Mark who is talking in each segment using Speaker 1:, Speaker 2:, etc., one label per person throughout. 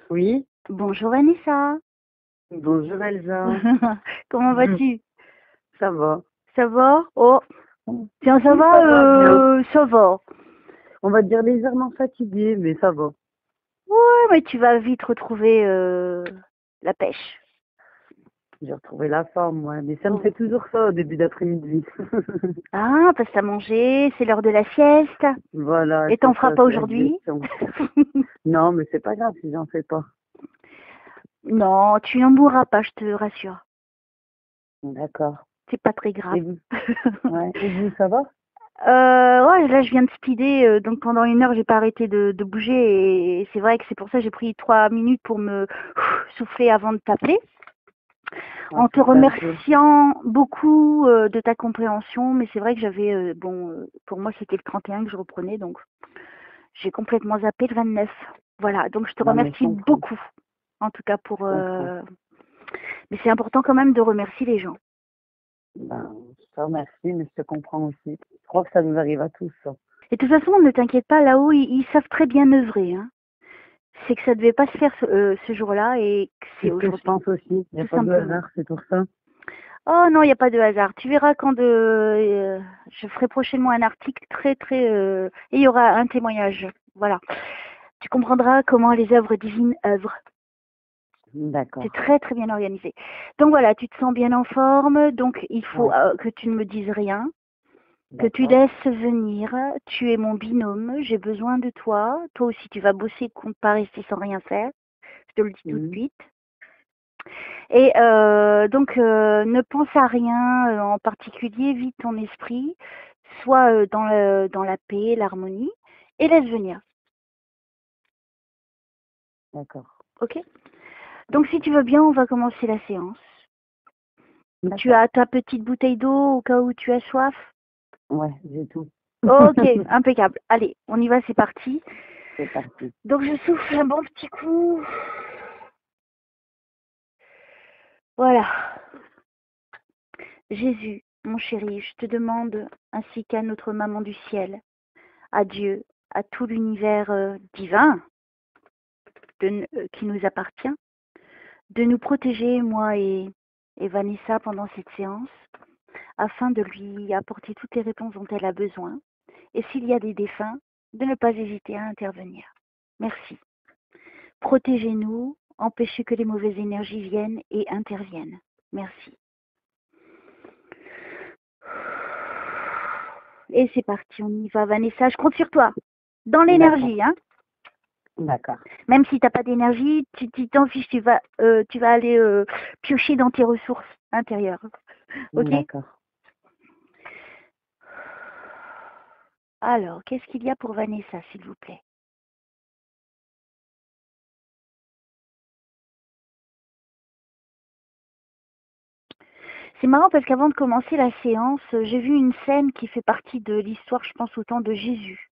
Speaker 1: Oui,
Speaker 2: Bonjour Vanessa.
Speaker 1: bonjour Elsa.
Speaker 2: Comment vas-tu?
Speaker 1: Ça va?
Speaker 2: Ça va? Oh, tiens, ça
Speaker 1: Oui,
Speaker 2: va,
Speaker 1: ça va bien.
Speaker 2: ça va.
Speaker 1: On va dire légèrement fatigué, mais ça va.
Speaker 2: Ouais, mais tu vas vite retrouver la pêche.
Speaker 1: J'ai retrouvé la forme, ouais. Mais ça me
Speaker 2: Oh.
Speaker 1: fait toujours ça au début d'après-midi.
Speaker 2: Ah, parce que t'as mangé, c'est l'heure de la sieste.
Speaker 1: Voilà,
Speaker 2: Et t'en
Speaker 1: c'est
Speaker 2: feras
Speaker 1: ça,
Speaker 2: pas
Speaker 1: c'est la
Speaker 2: aujourd'hui?
Speaker 1: gestion. Non, mais c'est pas grave si j'en fais pas.
Speaker 2: Non, tu n'en mourras pas, je te rassure.
Speaker 1: D'accord.
Speaker 2: C'est pas très grave.
Speaker 1: Et vous? Ouais. Et vous, ça va?
Speaker 2: Ouais, là je viens de speeder, donc pendant 1 heure j'ai pas arrêté de bouger et c'est vrai que c'est pour ça que j'ai pris 3 minutes pour me souffler avant de t'appeler.
Speaker 1: Ah,
Speaker 2: En te
Speaker 1: super cool.
Speaker 2: remerciant beaucoup de ta compréhension, mais c'est vrai que j'avais, pour moi c'était le 31 que je reprenais, donc j'ai complètement zappé le 29. Voilà, donc je te
Speaker 1: Non, mais
Speaker 2: remercie
Speaker 1: je
Speaker 2: beaucoup, en tout cas pour...
Speaker 1: comprends.
Speaker 2: Mais c'est important quand même de remercier les gens.
Speaker 1: Ben, je te remercie, mais je te comprends aussi. Je crois que ça nous arrive à tous, ça.
Speaker 2: Et de toute façon, ne t'inquiète pas, là-haut, ils savent très bien œuvrer. Hein. C'est que ça devait pas se faire ce jour-là et que c'est
Speaker 1: C'est ce que je
Speaker 2: aujourd'hui,
Speaker 1: pense aussi. Il n'y a
Speaker 2: tout
Speaker 1: pas de
Speaker 2: simplement.
Speaker 1: hasard, c'est pour ça.
Speaker 2: Oh non, il n'y a pas de hasard. Tu verras quand je ferai prochainement un article et il y aura un témoignage. Voilà. Tu comprendras comment les œuvres divines œuvrent. C'est
Speaker 1: D'accord.
Speaker 2: très très bien organisé. Donc voilà, tu te sens bien en forme, donc il faut
Speaker 1: Ouais.
Speaker 2: que tu ne me dises rien, que tu
Speaker 1: D'accord.
Speaker 2: laisses venir. Tu es mon binôme, j'ai besoin de toi. Toi aussi, tu vas bosser, compte pas rester sans rien faire. Je te le dis tout de
Speaker 1: Mhm.
Speaker 2: suite. Et donc, ne pense à rien en particulier, vide ton esprit, sois dans la paix, l'harmonie, et laisse venir.
Speaker 1: D'accord.
Speaker 2: Ok? Donc, si tu veux bien, on va commencer la séance. Tu
Speaker 1: D'accord.
Speaker 2: as ta petite bouteille d'eau au cas où tu as soif?
Speaker 1: Ouais, j'ai tout.
Speaker 2: Ok, impeccable. Allez, on y va, c'est parti.
Speaker 1: C'est parti.
Speaker 2: Donc, je souffle un bon petit coup. Voilà. Jésus, mon chéri, je te demande, ainsi qu'à notre maman du ciel, à Dieu, à tout l'univers divin qui nous appartient, de nous protéger, moi et Vanessa, pendant cette séance, afin de lui apporter toutes les réponses dont elle a besoin. Et s'il y a des défunts, de ne pas hésiter à intervenir. Merci. Protégez-nous, empêchez que les mauvaises énergies viennent et interviennent. Merci. Et c'est parti, on y va, Vanessa. Je compte sur toi. Dans
Speaker 1: D'accord.
Speaker 2: l'énergie, hein.
Speaker 1: D'accord.
Speaker 2: Même si tu n'as pas d'énergie, tu t'en fiches, tu vas aller piocher dans tes ressources intérieures. Ok?
Speaker 1: D'accord.
Speaker 2: Alors, qu'est-ce qu'il y a pour Vanessa, s'il vous plaît? C'est marrant parce qu'avant de commencer la séance, j'ai vu une scène qui fait partie de l'histoire, je pense, au temps de Jésus.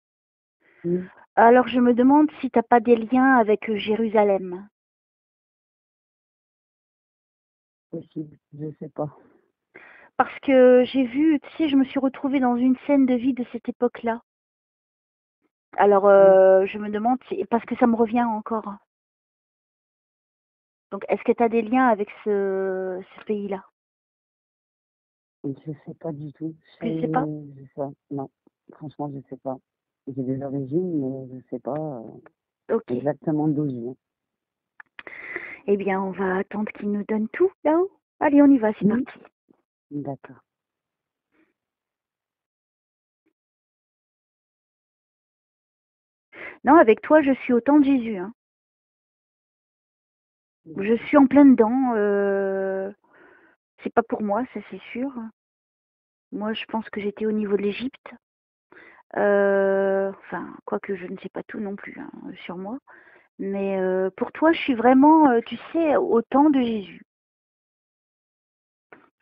Speaker 1: Hmm.
Speaker 2: Alors, je me demande si tu n'as pas des liens avec Jérusalem.
Speaker 1: Possible. Je sais pas.
Speaker 2: Parce que j'ai vu, tu sais, je me suis retrouvée dans une scène de vie de cette époque-là. Alors,
Speaker 1: Hmm.
Speaker 2: je me demande, parce que ça me revient encore. Donc, est-ce que tu as des liens avec ce pays-là?
Speaker 1: Je sais pas du tout.
Speaker 2: Tu sais pas?
Speaker 1: Je sais pas. Non. Franchement, je sais pas. J'ai des origines, mais je sais pas
Speaker 2: Ok.
Speaker 1: exactement d'où je viens.
Speaker 2: Eh bien, on va attendre qu'il nous donne tout là-haut. Allez, on y va, c'est
Speaker 1: Hmm.
Speaker 2: parti.
Speaker 1: D'accord.
Speaker 2: Non, avec toi, je suis au temps de Jésus. Hein. Je
Speaker 1: D'accord.
Speaker 2: suis en plein dedans. C'est pas pour moi, ça c'est sûr. Moi, je pense que j'étais au niveau de l'Égypte. Enfin, quoique je ne sais pas tout non plus hein, sur moi. Mais pour toi, je suis vraiment, tu sais, au temps de Jésus.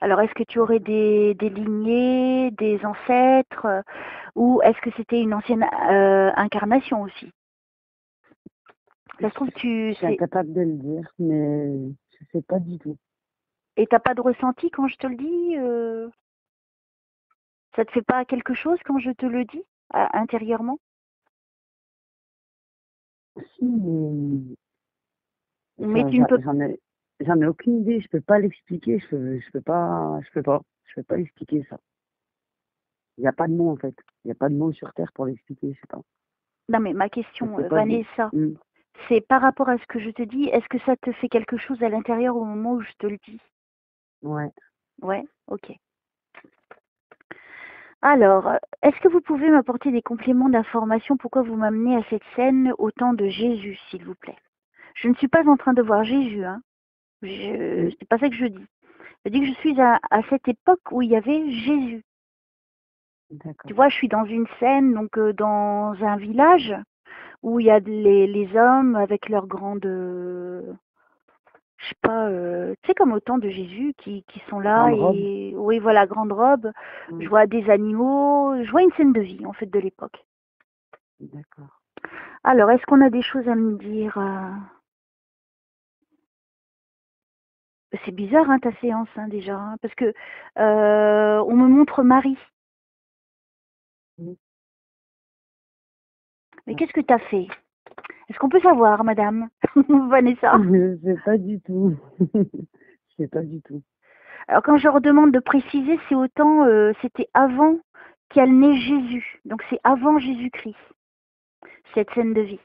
Speaker 2: Alors, est-ce que tu aurais des lignées, des ancêtres, ou est-ce que c'était une ancienne incarnation aussi? Ça se trouve,
Speaker 1: Je suis incapable de le dire, mais je sais pas du tout.
Speaker 2: et t'as pas de ressenti quand je te le dis? Ça te fait pas quelque chose quand je te le dis, intérieurement?
Speaker 1: Si, mais
Speaker 2: Mais tu ne peux
Speaker 1: J'en ai aucune idée, je peux pas l'expliquer, je peux pas expliquer ça. Il n'y a pas de mots en fait. Il n'y a pas de mots sur Terre pour l'expliquer, je sais pas.
Speaker 2: Non, mais ma
Speaker 1: Je
Speaker 2: question,
Speaker 1: sais pas dire.
Speaker 2: Vanessa,
Speaker 1: Hmm.
Speaker 2: c'est par rapport à ce que je te dis, est-ce que ça te fait quelque chose à l'intérieur au moment où je te le dis?
Speaker 1: Ouais.
Speaker 2: Ouais, ok. Alors, est-ce que vous pouvez m'apporter des compléments d'information? Pourquoi vous m'amenez à cette scène au temps de Jésus, s'il vous plaît? Je ne suis pas en train de voir Jésus, hein.
Speaker 1: Hmm.
Speaker 2: C'est pas ça que je dis. Je dis que je suis à cette époque où il y avait Jésus. Tu
Speaker 1: D'accord.
Speaker 2: vois, je suis dans une scène, donc dans un village où il y a les hommes avec leurs grandes, je sais pas, tu sais, comme au temps de Jésus, qui sont là
Speaker 1: Grande robe.
Speaker 2: et oui, voilà, grande robe. Je
Speaker 1: Hmm.
Speaker 2: vois des animaux, je vois une scène de vie, en fait, de l'époque.
Speaker 1: D'accord.
Speaker 2: Alors, est-ce qu'on a des choses à me dire? C'est bizarre, hein, ta séance, hein, déjà, hein, parce que on me montre Marie.
Speaker 1: Hmm.
Speaker 2: Mais
Speaker 1: Ah.
Speaker 2: qu'est-ce que tu as fait? Est-ce qu'on peut savoir, madame Vanessa?
Speaker 1: Je sais pas du tout. Je sais pas du tout.
Speaker 2: Alors, quand je leur demande de préciser, c'est autant, c'était avant qu'elle n'ait Jésus. Donc, c'est avant Jésus-Christ, cette scène de vie.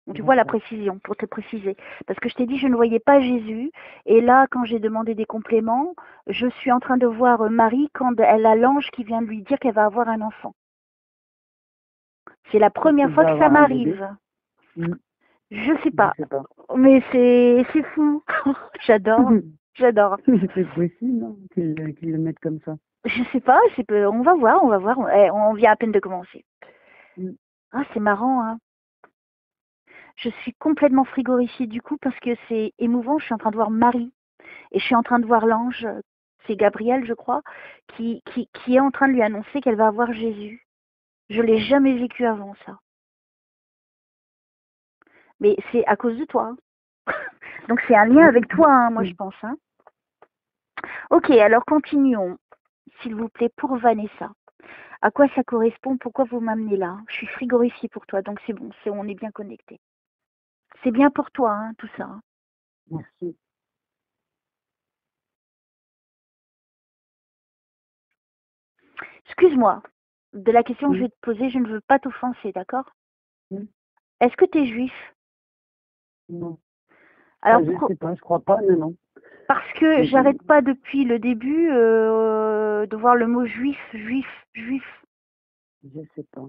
Speaker 2: Donc, tu vois la
Speaker 1: D'accord.
Speaker 2: précision, pour te préciser. Parce que je t'ai dit, je ne voyais pas Jésus. Et là, quand j'ai demandé des compléments, je suis en train de voir Marie quand elle a l'ange qui vient de lui dire qu'elle va avoir un enfant. C'est la
Speaker 1: Est-ce
Speaker 2: première
Speaker 1: qu'elle
Speaker 2: fois
Speaker 1: va
Speaker 2: que ça
Speaker 1: avoir un bébé?
Speaker 2: m'arrive.
Speaker 1: Hmm.
Speaker 2: Je sais
Speaker 1: Je
Speaker 2: pas.
Speaker 1: sais pas.
Speaker 2: Mais c'est fou. J'adore. J'adore.
Speaker 1: C'est possible, hein, qu'ils le mettent comme ça.
Speaker 2: Je sais pas, on va voir, on va voir. On vient à peine de commencer.
Speaker 1: Hmm.
Speaker 2: Ah, c'est marrant, hein. Je suis complètement frigorifiée du coup parce que c'est émouvant. Je suis en train de voir Marie et je suis en train de voir l'ange, c'est Gabriel, je crois, qui est en train de lui annoncer qu'elle va avoir Jésus. Je l'ai jamais vécu avant ça. Mais c'est à cause de toi, hein. Donc c'est un lien
Speaker 1: Oui.
Speaker 2: avec toi, hein, moi je
Speaker 1: Hmm.
Speaker 2: pense, hein. Ok, alors continuons, s'il vous plaît, pour Vanessa. À quoi ça correspond? Pourquoi vous m'amenez là? Je suis frigorifiée pour toi, donc c'est bon, on est bien connectés. C'est bien pour toi, hein, tout ça, hein.
Speaker 1: Merci.
Speaker 2: Excuse-moi, de la question que je
Speaker 1: Hmm.
Speaker 2: vais te poser, je ne veux pas t'offenser, d'accord?
Speaker 1: Hmm.
Speaker 2: Est-ce que tu es juif?
Speaker 1: Non.
Speaker 2: Alors,
Speaker 1: Je sais pas, je crois pas, non, non.
Speaker 2: parce que
Speaker 1: Je-
Speaker 2: j'arrête pas depuis le début de voir le mot juif, juif, juif.
Speaker 1: Je sais pas.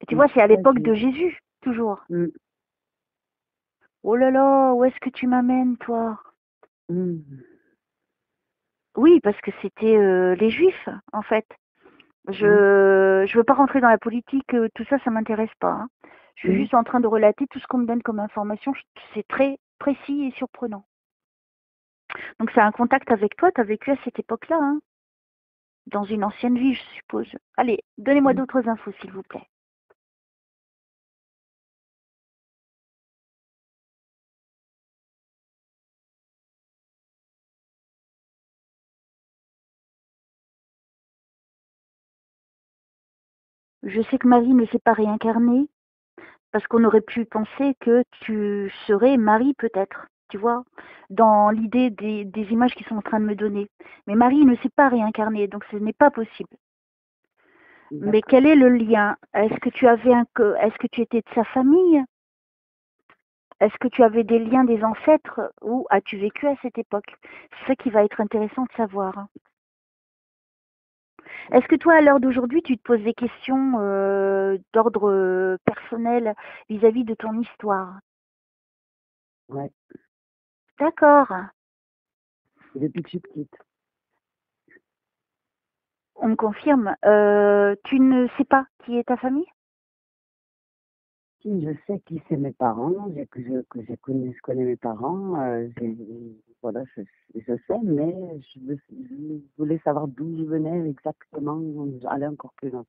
Speaker 2: Et tu
Speaker 1: Je
Speaker 2: vois, c'est
Speaker 1: suis
Speaker 2: à
Speaker 1: pas
Speaker 2: l'époque de
Speaker 1: juive.
Speaker 2: Jésus, toujours.
Speaker 1: Hmm.
Speaker 2: Oh là là, où est-ce que tu m'amènes, toi?
Speaker 1: Hmm.
Speaker 2: Oui, parce que c'était les juifs, en fait.
Speaker 1: Hmm.
Speaker 2: Je veux pas rentrer dans la politique, tout ça, ça m'intéresse pas, hein. Je suis
Speaker 1: Hmm.
Speaker 2: juste en train de relater tout ce qu'on me donne comme information. C'est très précis et surprenant. Donc c'est un contact avec toi, tu as vécu à cette époque-là, hein, dans une ancienne vie, je suppose. Allez, donnez-moi
Speaker 1: Hmm.
Speaker 2: d'autres infos, s'il vous plaît. Je sais que Marie ne s'est pas réincarnée, parce qu'on aurait pu penser que tu serais Marie, peut-être, tu vois, dans l'idée des images qu'ils sont en train de me donner. Mais Marie ne s'est pas réincarnée, donc ce n'est pas possible. Mais
Speaker 1: D'accord.
Speaker 2: quel est le lien? Est-ce que tu étais de sa famille? Est-ce que tu avais des liens des ancêtres? Ou as-tu vécu à cette époque? C'est ça qui va être intéressant de savoir, hein. Est-ce que toi, à l'heure d'aujourd'hui, tu te poses des questions d'ordre personnel vis-à-vis de ton histoire?
Speaker 1: Ouais.
Speaker 2: D'accord.
Speaker 1: Depuis que je suis petite.
Speaker 2: On me confirme. Tu ne sais pas qui est ta famille?
Speaker 1: Si, je sais qui c'est mes parents, je connais mes parents, voilà, je sais, mais je voulais savoir d'où je venais exactement, aller encore plus loin.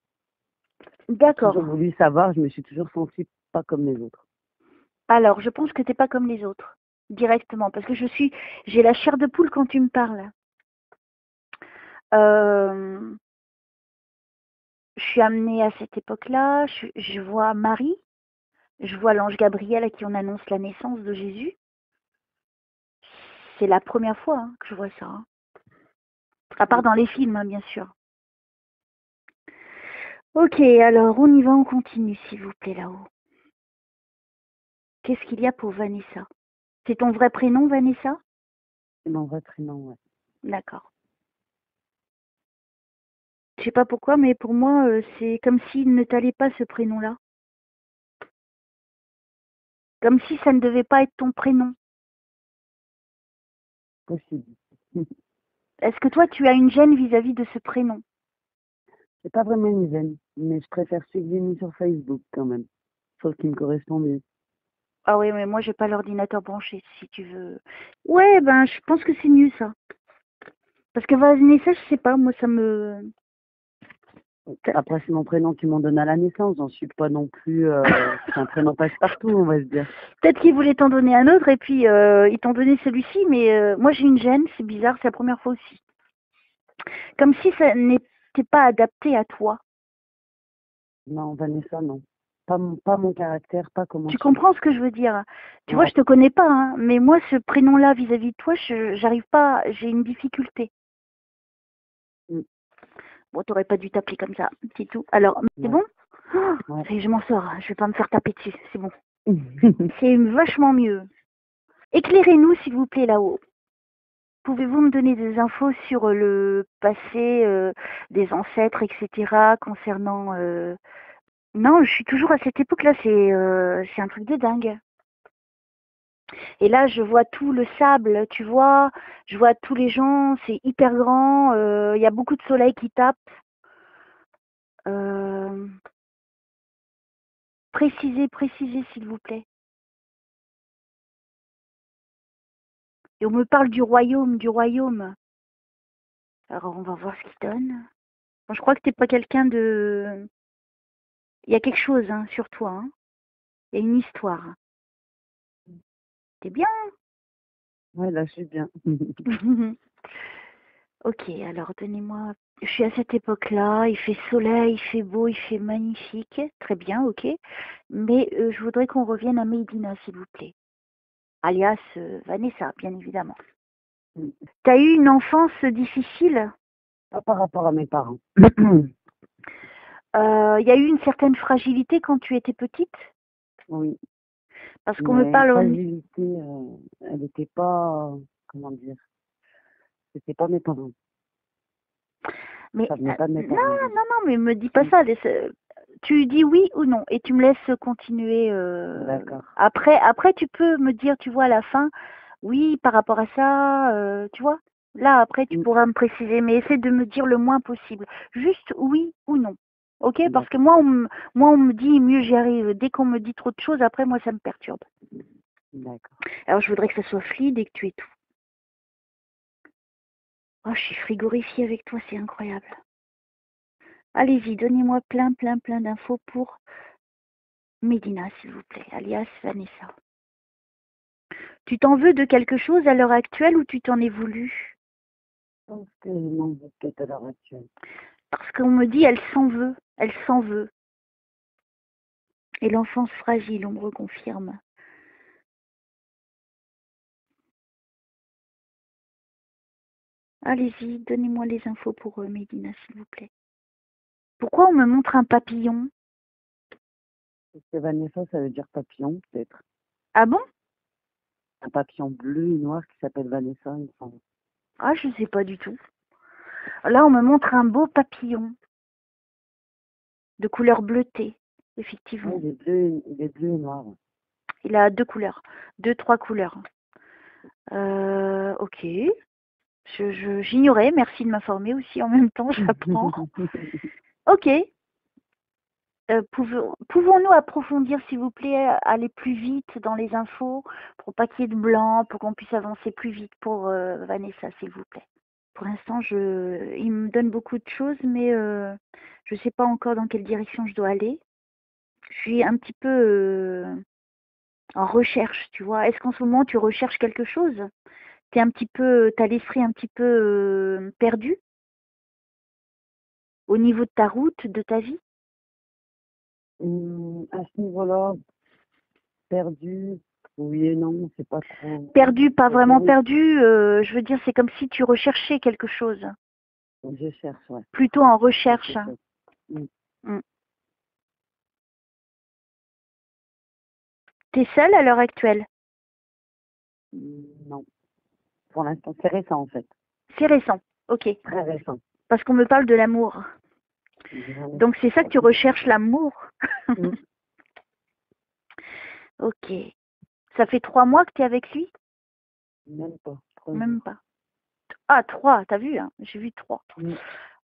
Speaker 1: J'ai toujours
Speaker 2: D'accord.
Speaker 1: voulu savoir, je me suis toujours sentie pas comme les autres.
Speaker 2: Alors, je pense que tu n'es pas comme les autres, directement, parce que j'ai la chair de poule quand tu me parles. Euh, je suis amenée à cette époque-là, je vois Marie, je vois l'ange Gabriel à qui on annonce la naissance de Jésus. c'est la première fois hein, que je vois ça. Hein. À part dans les films, hein, bien sûr. Ok, alors on y va, on continue, s'il vous plaît, là-haut. Qu'est-ce qu'il y a pour Vanessa? C'est ton vrai prénom, Vanessa?
Speaker 1: C'est mon vrai prénom, ouais.
Speaker 2: D'accord. Je sais pas pourquoi, mais pour moi, c'est comme s'il ne t'allait pas ce prénom-là. Comme si ça ne devait pas être ton prénom.
Speaker 1: Possible.
Speaker 2: Est-ce que toi, tu as une gêne vis-à-vis de ce prénom?
Speaker 1: C'est pas vraiment une gêne, mais je préfère celui que j'ai mis sur Facebook quand même. Sauf qui me correspond mieux.
Speaker 2: Ah oui, mais moi, j'ai pas l'ordinateur branché, si tu veux. Ouais, ben, je pense que c'est mieux, ça. Parce que Vanessa, je sais pas, moi, ça me...
Speaker 1: Après, c'est mon prénom qu'ils m'ont donné à la naissance. J'en suis pas non plus. C'est un prénom passe-partout, on va se dire.
Speaker 2: Peut-être qu'ils voulaient t'en donner un autre, et puis ils t'ont donné celui-ci, mais moi, j'ai une gêne, c'est bizarre, c'est la première fois aussi. Comme si ça n'était pas adapté à toi.
Speaker 1: Non, Vanessa, non. Pas mon caractère, pas comment
Speaker 2: Tu
Speaker 1: je suis.
Speaker 2: comprends ce que je veux dire? Tu vois,
Speaker 1: Ouais.
Speaker 2: je te connais pas, hein, mais moi, ce prénom-là, vis-à-vis de toi, j'arrive pas, j'ai une difficulté.
Speaker 1: Mm.
Speaker 2: Bon, t'aurais pas dû t'appeler comme ça, c'est tout. Alors, c'est
Speaker 1: Ouais.
Speaker 2: bon? Oh,
Speaker 1: Ouais.
Speaker 2: ça y est, je m'en sors, hein, je vais pas me faire taper dessus, c'est bon. C'est vachement mieux. Éclairez-nous, s'il vous plaît, là-haut. Pouvez-vous me donner des infos sur le passé des ancêtres, etc., concernant... Non, je suis toujours à cette époque-là, c'est un truc de dingue. Et là, je vois tout le sable, tu vois, je vois tous les gens, c'est hyper grand, il y a beaucoup de soleil qui tape. Précisez, s'il vous plaît. Et on me parle du royaume, du royaume. Alors, on va voir ce qu'il donne. Bon, je crois que t'es pas quelqu'un de... Il y a quelque chose hein, sur toi. Hein. Il y a une histoire. T'es bien?
Speaker 1: Ouais, là, je suis bien.
Speaker 2: Ok, alors donnez-moi... Je suis à cette époque-là, il fait soleil, il fait beau, il fait magnifique. Très bien, ok. Mais je voudrais qu'on revienne à Medina, s'il vous plaît. Alias Vanessa, bien évidemment. T'as eu une enfance difficile?
Speaker 1: Pas par rapport à mes parents.
Speaker 2: Il y a eu une certaine fragilité quand tu étais petite?
Speaker 1: Oui.
Speaker 2: Parce qu'on me
Speaker 1: Mais
Speaker 2: parle...
Speaker 1: fragilité, elle n'était pas, comment dire, c'était pas mes parents.
Speaker 2: Mais
Speaker 1: Ça venait pas de mes
Speaker 2: non,
Speaker 1: parents déjà.
Speaker 2: non, mais me dis pas ça. Tu dis oui ou non et tu me laisses continuer.
Speaker 1: D'accord.
Speaker 2: Après, tu peux me dire, tu vois, à la fin, oui, par rapport à ça, tu vois. Là, après, tu
Speaker 1: Mm.
Speaker 2: pourras me préciser, mais essaie de me dire le moins possible. Juste oui ou non. Ok? Parce que
Speaker 1: D'accord.
Speaker 2: moi, on me dit mieux j'y arrive. Dès qu'on me dit trop de choses, après, moi, ça me perturbe.
Speaker 1: D'accord.
Speaker 2: Alors, je voudrais que ça soit fluide et que tu aies tout. Oh, je suis frigorifiée avec toi, c'est incroyable. Allez-y, donnez-moi plein d'infos pour Medina, s'il vous plaît, alias Vanessa. Tu t'en veux de quelque chose à l'heure actuelle ou tu t'en es voulu?
Speaker 1: Je pense que je m'en veux peut-être à l'heure actuelle.
Speaker 2: Parce qu'on me dit elle s'en veut, elle s'en veut. Et l'enfance fragile, on me reconfirme. Allez-y, donnez-moi les infos pour Medina, s'il vous plaît. Pourquoi on me montre un papillon?
Speaker 1: Parce que Vanessa, ça veut dire papillon, peut-être.
Speaker 2: Ah bon?
Speaker 1: Un papillon bleu et noir qui s'appelle Vanessa, il me semble.
Speaker 2: Ah, je ne sais pas du tout. Là, on me montre un beau papillon de couleur bleutée,
Speaker 1: Ouais,
Speaker 2: effectivement.
Speaker 1: il est bleu et noir.
Speaker 2: Il a deux couleurs, deux, trois couleurs. Ok. J'ignorais, merci de m'informer aussi en même temps, j'apprends. Ok. Pouvons-nous approfondir, s'il vous plaît, aller plus vite dans les infos pour pas qu'il y ait de blanc, pour qu'on puisse avancer plus vite pour Vanessa, s'il vous plaît. Pour l'instant, il me donne beaucoup de choses, mais je ne sais pas encore dans quelle direction je dois aller. Je suis un petit peu en recherche, tu vois. Est-ce qu'en ce moment, tu recherches quelque chose? T'as l'esprit un petit peu perdu au niveau de ta route, de ta vie?
Speaker 1: À ce niveau-là, perdu. Oui et non, c'est pas trop.
Speaker 2: Perdu, pas vraiment
Speaker 1: Oui,
Speaker 2: perdu, je veux dire, c'est comme si tu recherchais quelque chose.
Speaker 1: je cherche, ouais.
Speaker 2: Plutôt en
Speaker 1: Quelque
Speaker 2: recherche.
Speaker 1: chose. Mm.
Speaker 2: Mm. T'es seule à l'heure actuelle?
Speaker 1: Non, pour l'instant, c'est récent en fait.
Speaker 2: C'est récent. Ok.
Speaker 1: Très récent.
Speaker 2: Parce qu'on me parle de l'amour.
Speaker 1: J'en ai
Speaker 2: Donc c'est ça que tu recherches, l'amour.
Speaker 1: Mm.
Speaker 2: Ok. Ça fait 3 mois que tu es avec lui?
Speaker 1: Même pas, 3 jours.
Speaker 2: Même pas. Ah, 3, t'as vu, hein? J'ai vu 3.
Speaker 1: Mm.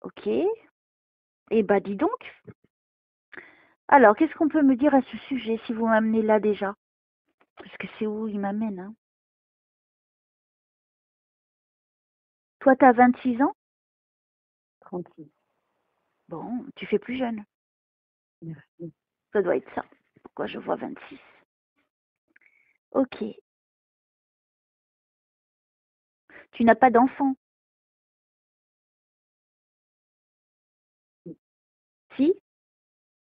Speaker 2: Ok. Eh bah dis donc. Alors, qu'est-ce qu'on peut me dire à ce sujet si vous m'amenez là déjà? Parce que c'est où il m'amène, hein. Toi, t'as 26 ans?
Speaker 1: 36.
Speaker 2: Bon, tu fais plus jeune.
Speaker 1: Merci.
Speaker 2: Ça doit être ça. Pourquoi je vois 26? Ok. Tu n'as pas d'enfant?
Speaker 1: Mm.
Speaker 2: Si?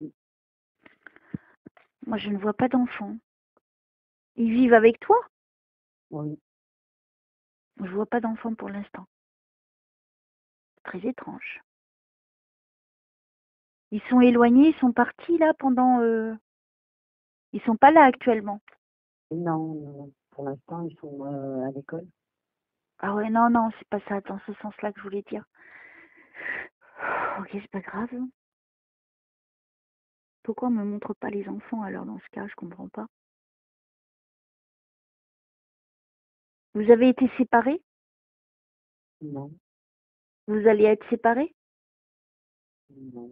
Speaker 1: Mm.
Speaker 2: Moi, je ne vois pas d'enfant. Ils vivent avec toi?
Speaker 1: Oui,
Speaker 2: Je vois pas d'enfant pour l'instant. Très étrange. Ils sont éloignés, ils sont partis là pendant... Ils sont pas là actuellement.
Speaker 1: non, non, pour l'instant, ils sont à l'école.
Speaker 2: Ah ouais, non, non, c'est pas ça, dans ce sens-là que je voulais dire. Ok, c'est pas grave. Pourquoi on me montre pas les enfants alors dans ce cas, je comprends pas. Vous avez été séparés?
Speaker 1: Non,
Speaker 2: Vous allez être séparés?
Speaker 1: non.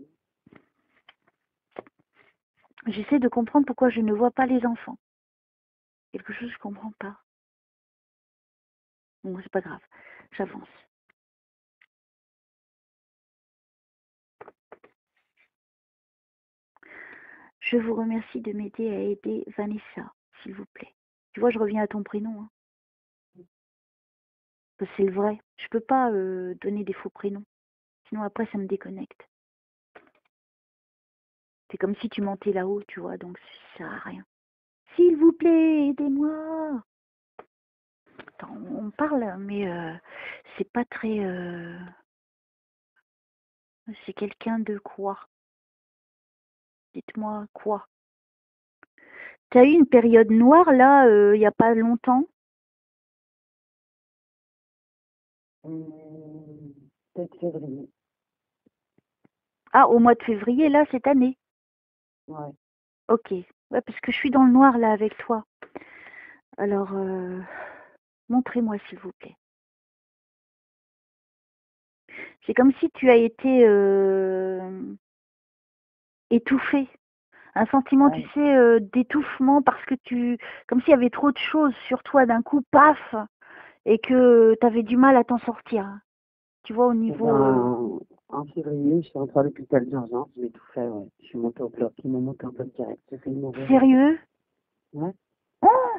Speaker 2: J'essaie de comprendre pourquoi je ne vois pas les enfants. Quelque chose que je comprends pas. Bon, c'est pas grave, j'avance. Je vous remercie de m'aider à aider Vanessa, s'il vous plaît. Tu vois, je reviens à ton prénom, hein. Parce que c'est le vrai. Je peux pas donner des faux prénoms. Sinon après ça me déconnecte. C'est comme si tu mentais là-haut, tu vois, donc ça sert à rien. S'il vous plaît, aidez-moi. Attends, on parle, mais c'est pas très... C'est quelqu'un de quoi? Dites-moi quoi? T'as eu une période noire là, il y a pas longtemps?
Speaker 1: Peut-être février.
Speaker 2: Ah, au mois de février, là, cette année?
Speaker 1: Ouais.
Speaker 2: Ok. Ouais, parce que je suis dans le noir là avec toi. Alors, montrez-moi s'il vous plaît. C'est comme si tu as été étouffée. Un sentiment, tu
Speaker 1: Ouais.
Speaker 2: sais, d'étouffement parce que comme s'il y avait trop de choses sur toi d'un coup, paf, et que tu avais du mal à t'en sortir. Tu vois, au
Speaker 1: Eh
Speaker 2: niveau...
Speaker 1: ben, en février, je suis rentrée à l'hôpital d'urgence, je m'étouffais, ouais. Je suis montée au bloc, ils m'ont monté au bloc direct, j'ai failli mourir.
Speaker 2: Sérieux?
Speaker 1: Ouais.
Speaker 2: Oh,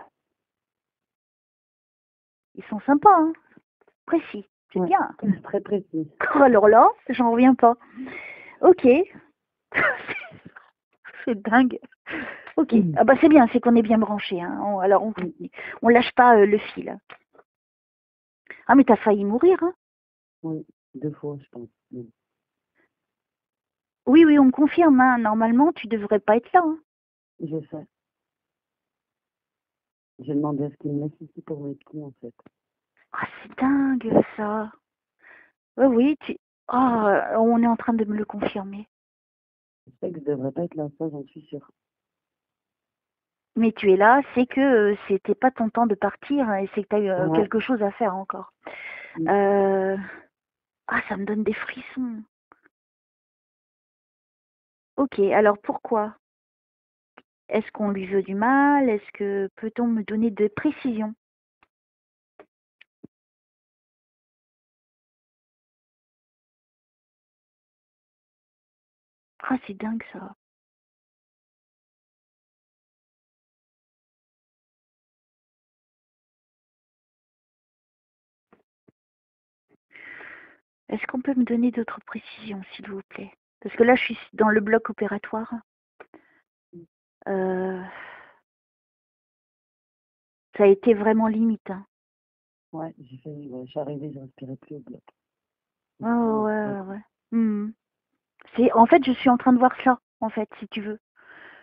Speaker 2: ils sont sympas, hein. Précis. C'est
Speaker 1: Ouais.
Speaker 2: bien.
Speaker 1: Très précis.
Speaker 2: Alors là, j'en reviens pas. Ok. C'est dingue. Ok. Ah bah c'est bien, c'est qu'on est bien branché. Hein. Alors on continue. On lâche pas le fil. Ah mais t'as failli mourir, hein.
Speaker 1: Oui, 2 fois, je pense.
Speaker 2: Oui, oui, on me confirme. Hein. Normalement, tu devrais pas être là. Hein.
Speaker 1: Je sais. J'ai demandé à ce qu'ils me laissent ici pour mes pieds, en fait.
Speaker 2: Ah, c'est dingue ça. Oui, oui, Ah, on est en train de me le confirmer.
Speaker 1: Je sais que je devrais pas être là, ça, j'en suis sûre.
Speaker 2: Mais tu es là, c'est que c'était pas ton temps de partir hein, et c'est que tu as eu
Speaker 1: Ouais.
Speaker 2: quelque chose à faire encore.
Speaker 1: Mm.
Speaker 2: Ah, ça me donne des frissons. Ok, alors pourquoi? Est-ce qu'on lui veut du mal? Est-ce que peut-on me donner des précisions? Ah, c'est dingue ça. Est-ce qu'on peut me donner d'autres précisions, s'il vous plaît? Parce que là, je suis dans le bloc opératoire. Euh, Ça a été vraiment limite. Hein.
Speaker 1: Ouais, je suis arrivée, je respirais plus au bloc.
Speaker 2: Oh, ouais, ouais. En fait, je suis en train de voir ça, en fait, si tu veux.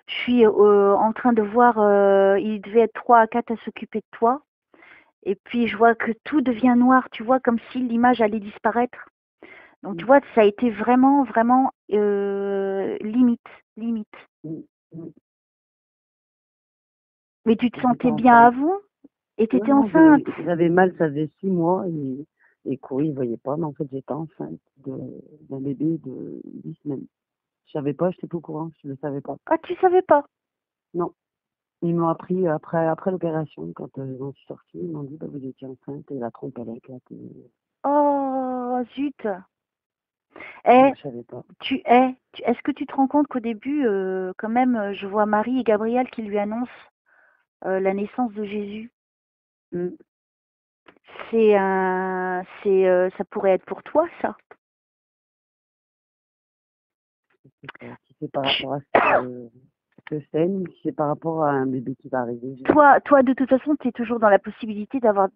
Speaker 2: Je suis en train de voir, il devait être 3 à 4 à s'occuper de toi. Et puis, je vois que tout devient noir, tu vois, comme si l'image allait disparaître. Donc, tu vois, ça a été vraiment, vraiment limite, limite. Mais tu te sentais bien avant et tu étais enceinte.
Speaker 1: J'avais mal, ça faisait 6 mois et Corey, il voyait pas, mais en fait, j'étais enceinte d'un bébé de 10 semaines. Je savais pas, je n'étais pas au courant, je ne le savais pas.
Speaker 2: Ah, tu savais pas?
Speaker 1: Non. Ils m'ont appris après l'opération, quand j'en suis sortie, ils m'ont dit, bah, vous étiez enceinte et la trompe, elle a éclaté.
Speaker 2: Oh, zut.
Speaker 1: Je savais pas.
Speaker 2: Est-ce que tu te rends compte qu'au début, quand même, je vois Marie et Gabriel qui lui annoncent la naissance de Jésus. Ça pourrait être pour toi, ça.
Speaker 1: Si c'est par rapport à ce que c'est, si c'est par rapport à un bébé qui va arriver.
Speaker 2: Toi, de toute façon, tu es toujours dans la possibilité d'avoir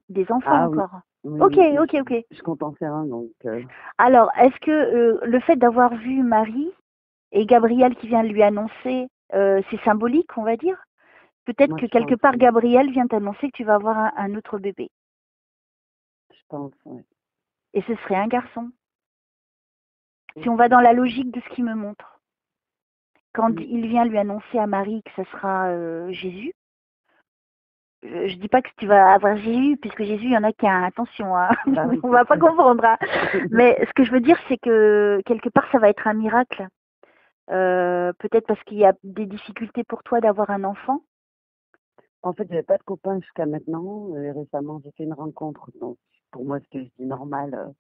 Speaker 2: des enfants encore.
Speaker 1: Oui,
Speaker 2: ok.
Speaker 1: Je compte en faire un, donc.
Speaker 2: Alors, est-ce que le fait d'avoir vu Marie et Gabriel qui vient lui annoncer, c'est symbolique, on va dire? Peut-être que quelque part, Gabriel vient t'annoncer que tu vas avoir un autre bébé.
Speaker 1: Je pense, oui.
Speaker 2: Et ce serait un garçon. Si on va dans la logique de ce qu'il me montre. Quand il vient lui annoncer à Marie que ce sera Jésus, je dis pas que tu vas avoir Jésus, puisque Jésus, il y en a qu'un. Attention, hein. On va pas confondre. Hein. Mais ce que je veux dire, c'est que quelque part, ça va être un miracle. Peut-être parce qu'il y a des difficultés pour toi d'avoir un enfant.
Speaker 1: En fait, j'avais pas de copain jusqu'à maintenant. Récemment, j'ai fait une rencontre. Donc, pour moi, ce que je dis normal,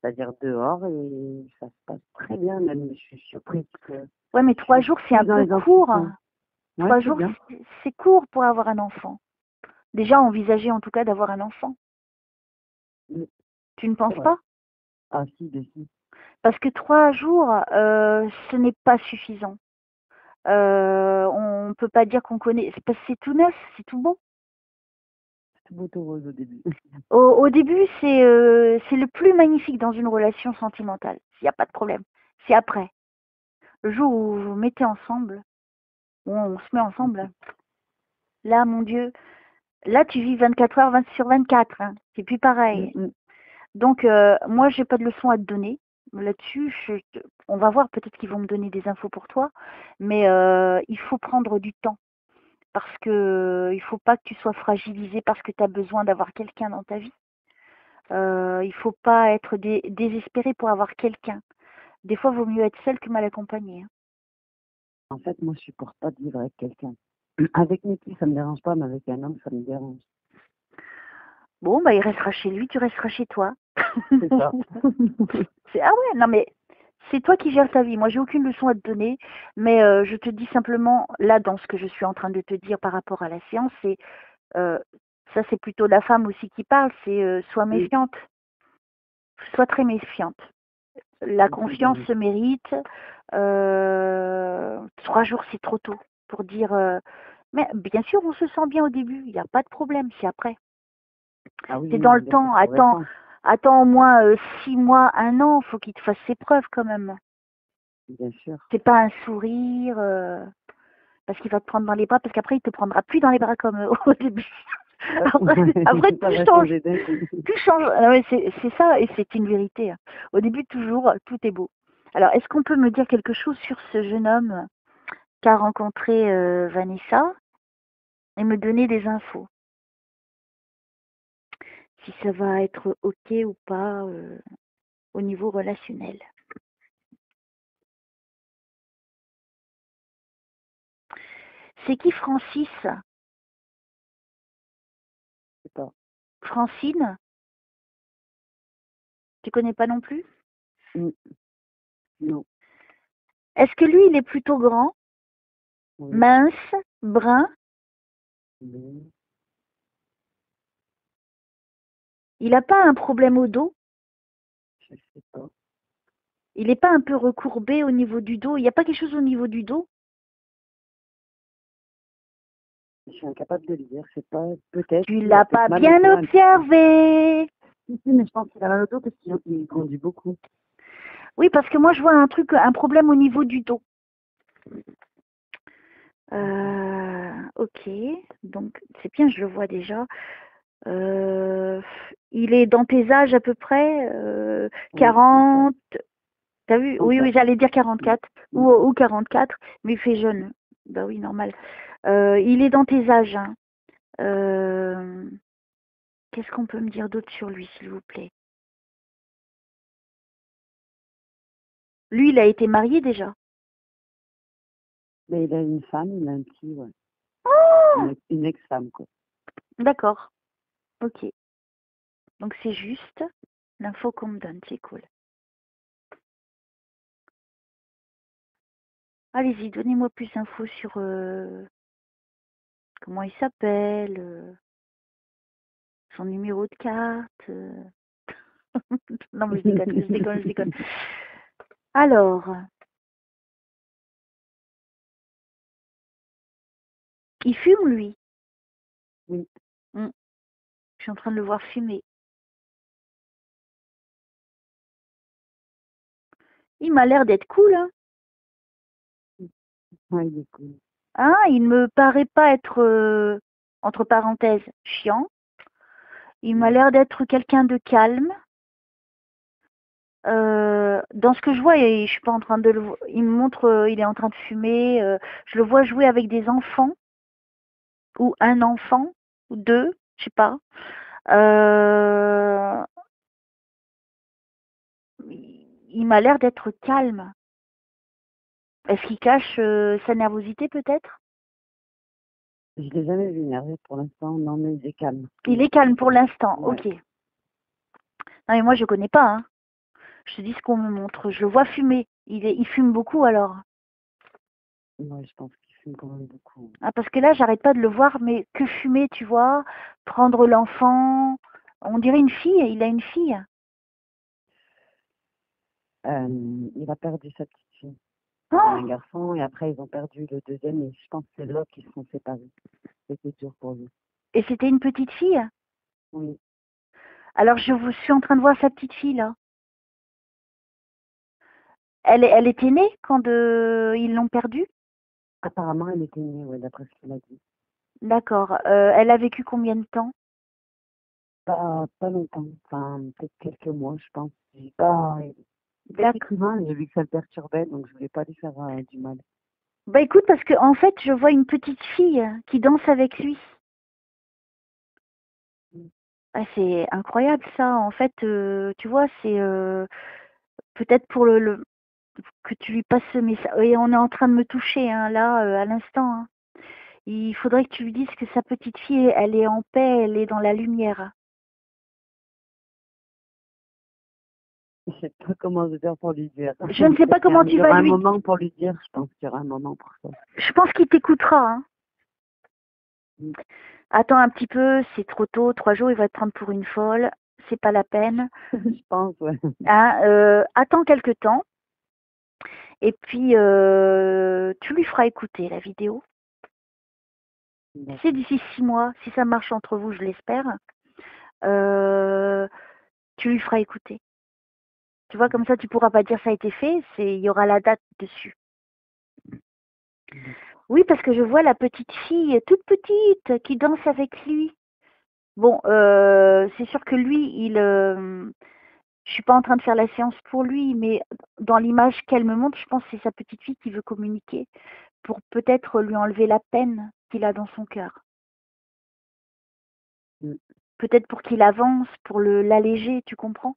Speaker 1: c'est-à-dire dehors, et ça se passe très bien. Même, je suis surprise que.
Speaker 2: Ouais, mais 3 jours, c'est un peu court. 3 jours, c'est court pour avoir un enfant. Déjà envisager en tout cas d'avoir un enfant. Tu ne penses pas?
Speaker 1: Ah si, si.
Speaker 2: Parce que 3 jours, ce n'est pas suffisant. On ne peut pas dire qu'on connaît. C'est parce que c'est tout neuf, c'est tout bon.
Speaker 1: C'est tout beau, tout rose au début.
Speaker 2: Au début, c'est le plus magnifique dans une relation sentimentale. Il n'y a pas de problème. C'est après. Le jour où vous vous mettez ensemble, où on se met ensemble, là, mon Dieu, là, tu vis 24 heures 20 sur 24. Hein. C'est plus pareil. Donc, moi, j'ai pas de leçon à te donner. Là-dessus, on va voir, peut-être qu'ils vont me donner des infos pour toi. Mais il faut prendre du temps. Parce que il faut pas que tu sois fragilisé parce que tu as besoin d'avoir quelqu'un dans ta vie. Il faut pas être désespéré pour avoir quelqu'un. Des fois, il vaut mieux être seul que mal accompagné. Hein.
Speaker 1: En fait, moi, je supporte pas de vivre avec quelqu'un. Avec mes filles, ça me dérange pas, mais avec un homme, ça me dérange.
Speaker 2: Bon, bah, il restera chez lui, tu resteras chez toi.
Speaker 1: C'est ça.
Speaker 2: Ah ouais, non mais c'est toi qui gères ta vie. Moi, j'ai aucune leçon à te donner, mais je te dis simplement, là, dans ce que je suis en train de te dire par rapport à la séance, c'est ça, c'est plutôt la femme aussi qui parle, c'est sois méfiante, sois très méfiante. La confiance se mérite. 3 jours, c'est trop tôt pour dire. Mais bien sûr, on se sent bien au début, il n'y a pas de problème, c'est après. C'est dans le temps, attends au moins 6 mois, 1 an, il faut qu'il te fasse ses preuves quand même.
Speaker 1: Bien sûr.
Speaker 2: C'est pas un sourire, parce qu'il va te prendre dans les bras, parce qu'après il te prendra plus dans les bras comme au début. Après tu changes. Tu changes. C'est ça, et c'est une vérité. Au début, toujours, tout est beau. Alors, est-ce qu'on peut me dire quelque chose sur ce jeune homme qu'a rencontré Vanessa et me donner des infos? Si ça va être OK ou pas au niveau relationnel. C'est qui Francis?
Speaker 1: Je sais pas.
Speaker 2: Francine? Tu connais pas non plus?
Speaker 1: Non.
Speaker 2: Est-ce que lui, il est plutôt grand? Mince? Brun? Il n'a pas un problème au dos?
Speaker 1: Je sais pas.
Speaker 2: Il n'est pas un peu recourbé au niveau du dos? Il n'y a pas quelque chose au niveau du dos?
Speaker 1: je suis incapable de le dire. C'est pas, peut-être
Speaker 2: Tu
Speaker 1: qu'il a
Speaker 2: l'as
Speaker 1: peut-être
Speaker 2: pas
Speaker 1: mal au
Speaker 2: bien
Speaker 1: dos un petit peu.
Speaker 2: observé.
Speaker 1: Si, si, mais je pense qu'il a mal au dos parce qu'il conduit beaucoup.
Speaker 2: Oui, parce que moi, je vois un problème au niveau du dos. Ok, donc c'est bien, je le vois déjà. Il est dans tes âges à peu près,
Speaker 1: Oui,
Speaker 2: 40, t'as vu? Oui,
Speaker 1: 34.
Speaker 2: j'allais dire 44
Speaker 1: Mm.
Speaker 2: ou 44, mais il fait jeune. Bah oui, normal. Il est dans tes âges, hein. Qu'est-ce qu'on peut me dire d'autre sur lui, s'il vous plaît? Lui, il a été marié déjà.
Speaker 1: Mais il a une femme, il a un petit, ouais.
Speaker 2: Oh!
Speaker 1: Une ex-femme, quoi.
Speaker 2: D'accord, ok. Donc c'est juste l'info qu'on me donne, c'est cool. Allez-y, donnez-moi plus d'infos sur comment il s'appelle, son numéro de carte. Non, mais je déconne, je déconne, je déconne. Alors, il fume, lui.
Speaker 1: Oui.
Speaker 2: Mm. Je suis en train de le voir fumer. Il m'a l'air d'être cool, hein.
Speaker 1: Ouais, il est cool.
Speaker 2: Hein, il ne me paraît pas être, entre parenthèses, chiant. Il m'a l'air d'être quelqu'un de calme. Dans ce que je vois, et je suis pas en train de le voir, il me montre, il est en train de fumer. Je le vois jouer avec des enfants, ou un enfant, ou deux, je sais pas. Il m'a l'air d'être calme. Est-ce qu'il cache sa nervosité peut-être?
Speaker 1: Je l'ai jamais vu énervé pour l'instant. Non, mais il est calme.
Speaker 2: Il est calme pour l'instant,
Speaker 1: Ouais.
Speaker 2: ok. Non mais moi je connais pas, hein. Je te dis ce qu'on me montre. Je le vois fumer. Il fume beaucoup alors.
Speaker 1: Ouais, je pense qu'il fume quand même beaucoup.
Speaker 2: Ah, parce que là, j'arrête pas de le voir, mais que fumer, tu vois, prendre l'enfant. On dirait une fille, il a une fille.
Speaker 1: Il a perdu sa petite fille. Il a
Speaker 2: Oh!
Speaker 1: un garçon et après ils ont perdu le deuxième et je pense que c'est là qu'ils se sont séparés. C'était dur pour lui.
Speaker 2: Et c'était une petite fille.
Speaker 1: Oui,
Speaker 2: Alors suis en train de voir sa petite fille là. Elle était née quand ils l'ont perdue?
Speaker 1: apparemment elle était née, ouais, d'après ce qu'il a dit.
Speaker 2: D'accord. Elle a vécu combien de temps?
Speaker 1: Pas longtemps, enfin peut-être quelques mois, je pense. J'ai pas peut-être
Speaker 2: D'accord.
Speaker 1: écrivain, j'ai vu que ça le perturbait, donc je voulais pas lui faire du mal.
Speaker 2: Bah écoute, parce que en fait, je vois une petite fille qui danse avec lui.
Speaker 1: Mm.
Speaker 2: Ah, c'est incroyable ça. En fait, tu vois, c'est peut-être pour que tu lui passes ce message. Et on est en train de me toucher hein, là, à l'instant, hein. Il faudrait que tu lui dises que sa petite fille, elle est en paix, elle est dans la lumière.
Speaker 1: Je sais pas comment je vais faire pour lui dire.
Speaker 2: Je ne sais pas comment
Speaker 1: Il
Speaker 2: tu
Speaker 1: y
Speaker 2: vas
Speaker 1: aura un
Speaker 2: lui.
Speaker 1: moment pour lui dire, je pense qu'il y aura un moment pour ça.
Speaker 2: Je pense qu'il t'écoutera, hein.
Speaker 1: Mm.
Speaker 2: Attends un petit peu, c'est trop tôt. 3 jours, il va te prendre pour une folle. C'est pas la peine.
Speaker 1: Je pense, ouais.
Speaker 2: Hein, attends quelque temps. Et puis, tu lui feras écouter la vidéo. C'est
Speaker 1: D'accord.
Speaker 2: d'ici 6 mois, si ça marche entre vous, je l'espère. Euh, tu lui feras écouter. Tu vois, comme ça, tu pourras pas dire ça a été fait. Il y aura la date dessus.
Speaker 1: D'accord.
Speaker 2: Oui, parce que je vois la petite fille, toute petite, qui danse avec lui. Bon, c'est sûr que lui, je suis pas en train de faire la séance pour lui, mais dans l'image qu'elle me montre, je pense que c'est sa petite fille qui veut communiquer pour peut-être lui enlever la peine qu'il a dans son cœur.
Speaker 1: Mm.
Speaker 2: Peut-être pour qu'il avance, pour l'alléger, tu comprends?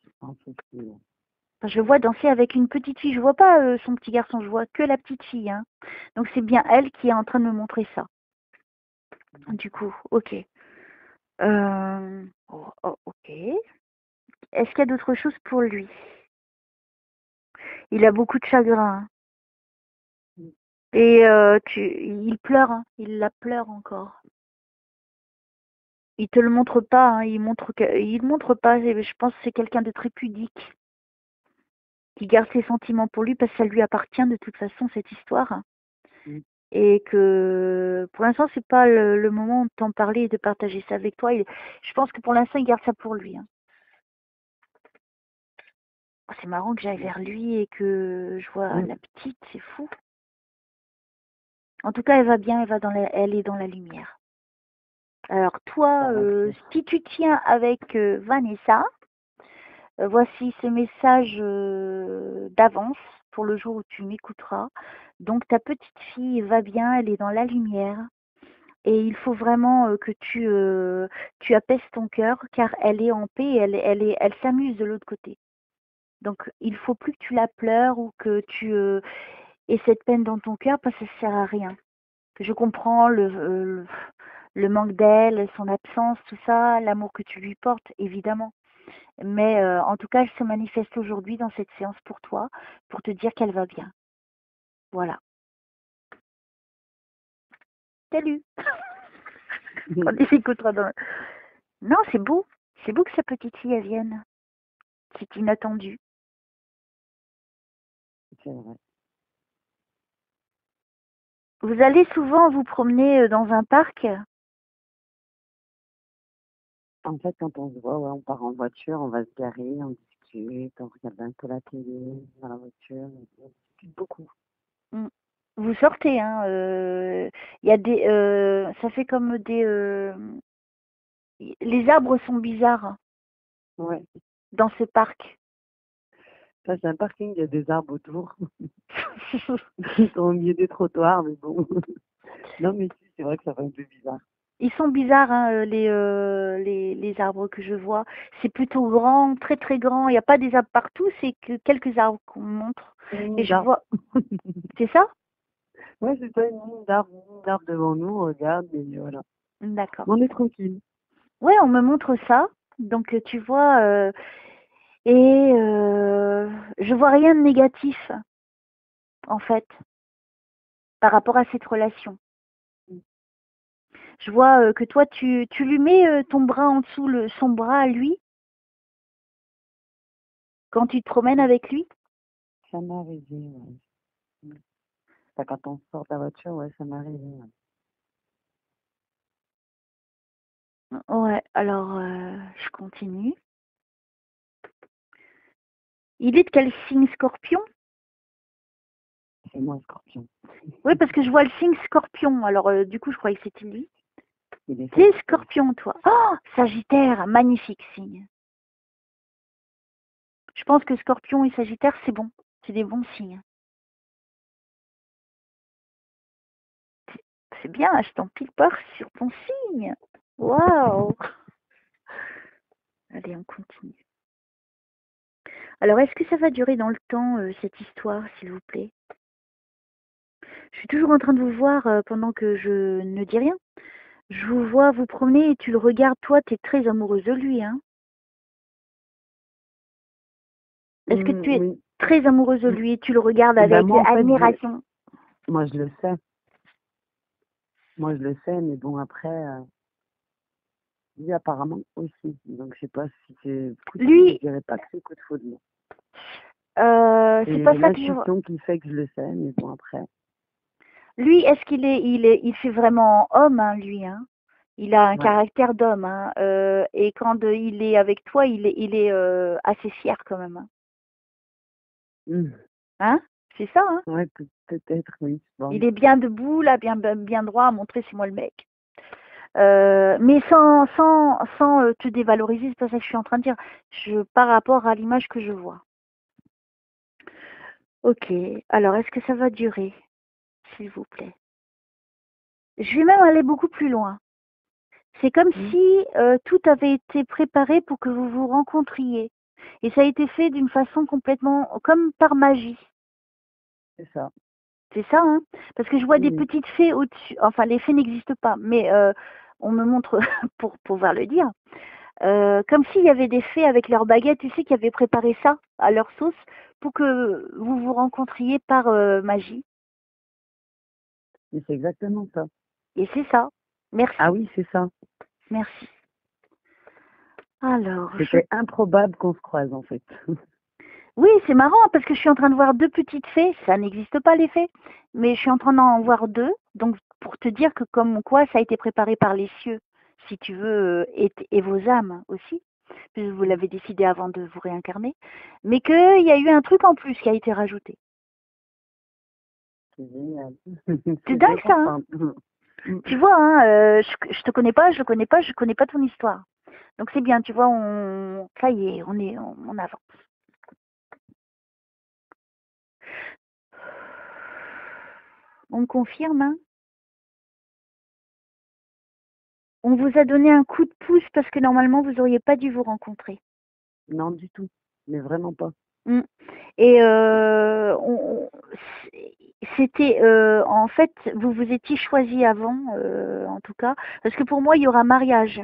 Speaker 1: Je pense aussi, ouais.
Speaker 2: Enfin, je le vois danser avec une petite fille. Je vois pas son petit garçon, je vois que la petite fille, hein. Donc c'est bien elle qui est en train de me montrer ça. Du coup, ok. Ok. Est-ce qu'il y a d'autres choses pour lui? Il a beaucoup de chagrin, hein.
Speaker 1: Mm.
Speaker 2: Et il pleure, hein. Il la pleure encore. Il te le montre pas, hein. Il montre pas. Je pense que c'est quelqu'un de très pudique qui garde ses sentiments pour lui parce que ça lui appartient de toute façon cette histoire.
Speaker 1: Mm.
Speaker 2: et que pour l'instant, c'est pas le moment de t'en parler et de partager ça avec toi. Je pense que pour l'instant, il garde ça pour lui, hein. Oh, c'est marrant que j'aille vers lui et que je vois la petite, c'est fou. En tout cas, elle va bien, elle est dans la lumière. Alors toi, si tu tiens avec Vanessa, voici ce message d'avance pour le jour où tu m'écouteras. Donc ta petite fille va bien, elle est dans la lumière. Et il faut vraiment que tu apaises ton cœur car elle est en paix et elle s'amuse de l'autre côté. Donc il ne faut plus que tu la pleures ou que tu aies cette peine dans ton cœur parce que ça ne sert à rien. Je comprends le manque d'elle, son absence, tout ça, l'amour que tu lui portes, évidemment. Mais en tout cas, elle se manifeste aujourd'hui dans cette séance pour toi, pour te dire qu'elle va bien. Voilà. Salut. On s'écoutera dans... Non, c'est beau. C'est beau que sa petite fille, elle vienne. C'est inattendu.
Speaker 1: C'est vrai.
Speaker 2: Vous allez souvent vous promener dans un parc?
Speaker 1: En fait, quand on se voit, on part en voiture, on va se garer, on discute, on regarde un peu la télé dans la voiture, on discute beaucoup.
Speaker 2: Vous sortez, hein. Il y a des... ça fait comme des... les arbres sont bizarres
Speaker 1: Ouais.
Speaker 2: dans ce parc.
Speaker 1: Ça, c'est un parking, il y a des arbres autour. Ils sont au milieu des trottoirs, mais bon. Non, mais si, c'est vrai que ça fait un peu bizarre.
Speaker 2: Ils sont bizarres, hein, les arbres que je vois. C'est plutôt grand, très très grand. Il n'y a pas des arbres partout, c'est que quelques arbres qu'on montre. Et je vois... C'est ça?
Speaker 1: Ouais, c'est ça, une ligne d'arbres devant nous, on regarde, et voilà.
Speaker 2: D'accord.
Speaker 1: On est tranquille.
Speaker 2: Ouais, on me montre ça. Donc tu vois, je vois rien de négatif, en fait, par rapport à cette relation. Je vois que toi, tu lui mets ton bras en dessous, son bras à lui, quand tu te promènes avec lui.
Speaker 1: Ça m'est arrivé, ouais. Enfin, quand on sort de la voiture, ouais, ça m'est arrivé. Ouais.
Speaker 2: Ouais, alors je continue. Il est de quel signe, Scorpion?
Speaker 1: C'est moi, Scorpion.
Speaker 2: Oui, parce que je vois le signe Scorpion. Alors du coup, je croyais que c'était lui.
Speaker 1: C'est
Speaker 2: T'es Scorpion, toi. Oh, Sagittaire, magnifique signe. Je pense que Scorpion et Sagittaire, c'est bon. C'est des bons signes. C'est bien, je t'empile pas sur ton signe. Waouh. Allez, on continue. Alors, est-ce que ça va durer dans le temps, cette histoire, s'il vous plaît? Je suis toujours en train de vous voir pendant que je ne dis rien. Je vous vois vous promener et tu le regardes. Toi, tu es très amoureuse de lui, hein? Est-ce que tu es
Speaker 1: Oui.
Speaker 2: très amoureuse de lui et tu le regardes avec
Speaker 1: Moi, en fait,
Speaker 2: admiration?
Speaker 1: moi, je le sais. Moi, je le sais, mais bon, après, lui, apparemment aussi. Donc, je sais pas si c'est coup de foudre,
Speaker 2: Lui,
Speaker 1: je dirais pas que c'est coup de foudre. Non.
Speaker 2: c'est pas ça que je vois.
Speaker 1: L'intuition qui fait que je le sais, mais bon, après.
Speaker 2: Lui, est-ce il fait vraiment homme, hein, lui, hein? Il a un
Speaker 1: Ouais.
Speaker 2: caractère d'homme, hein. Et quand il est avec toi, il est assez fier quand même, hein. Hein? C'est ça, hein?
Speaker 1: Ouais, peut-être, oui. Bon.
Speaker 2: Il est bien debout, là, bien droit, à montrer c'est moi le mec. Mais sans te dévaloriser, c'est pas ça que je suis en train de dire. Par rapport à l'image que je vois. Ok, alors est-ce que ça va durer, s'il vous plaît? Je vais même aller beaucoup plus loin. C'est comme si tout avait été préparé pour que vous vous rencontriez. Et ça a été fait d'une façon complètement comme par magie.
Speaker 1: C'est ça.
Speaker 2: C'est ça, hein? Parce que je vois des
Speaker 1: Oui.
Speaker 2: petites fées au-dessus. Enfin, les fées n'existent pas, mais on me montre, pour pouvoir le dire, comme s'il y avait des fées avec leurs baguettes, tu sais, qui avaient préparé ça à leur sauce pour que vous vous rencontriez par magie.
Speaker 1: Mais c'est exactement ça.
Speaker 2: Et c'est ça. Merci.
Speaker 1: Ah oui, c'est ça.
Speaker 2: Merci. Alors,
Speaker 1: C'était improbable qu'on se croise, en fait.
Speaker 2: Oui, c'est marrant parce que je suis en train de voir deux petites fées. Ça n'existe pas les fées, mais je suis en train d'en voir deux. Donc pour te dire que comme quoi ça a été préparé par les cieux, si tu veux, et vos âmes aussi, puisque vous l'avez décidé avant de vous réincarner, mais qu'il y a eu un truc en plus qui a été rajouté.
Speaker 1: C'est génial.
Speaker 2: C'est
Speaker 1: C'est
Speaker 2: dingue ça, hein?
Speaker 1: réconfortant.
Speaker 2: Tu vois, hein, je te connais pas, je le connais pas, je connais pas ton histoire. Donc c'est bien, tu vois, ça y est, on avance. On me confirme, hein? On vous a donné un coup de pouce parce que normalement vous auriez pas dû vous rencontrer.
Speaker 1: Non, du tout. Mais vraiment pas.
Speaker 2: Mm. Et c'était en fait vous vous étiez choisi avant, en tout cas, parce que pour moi il y aura mariage.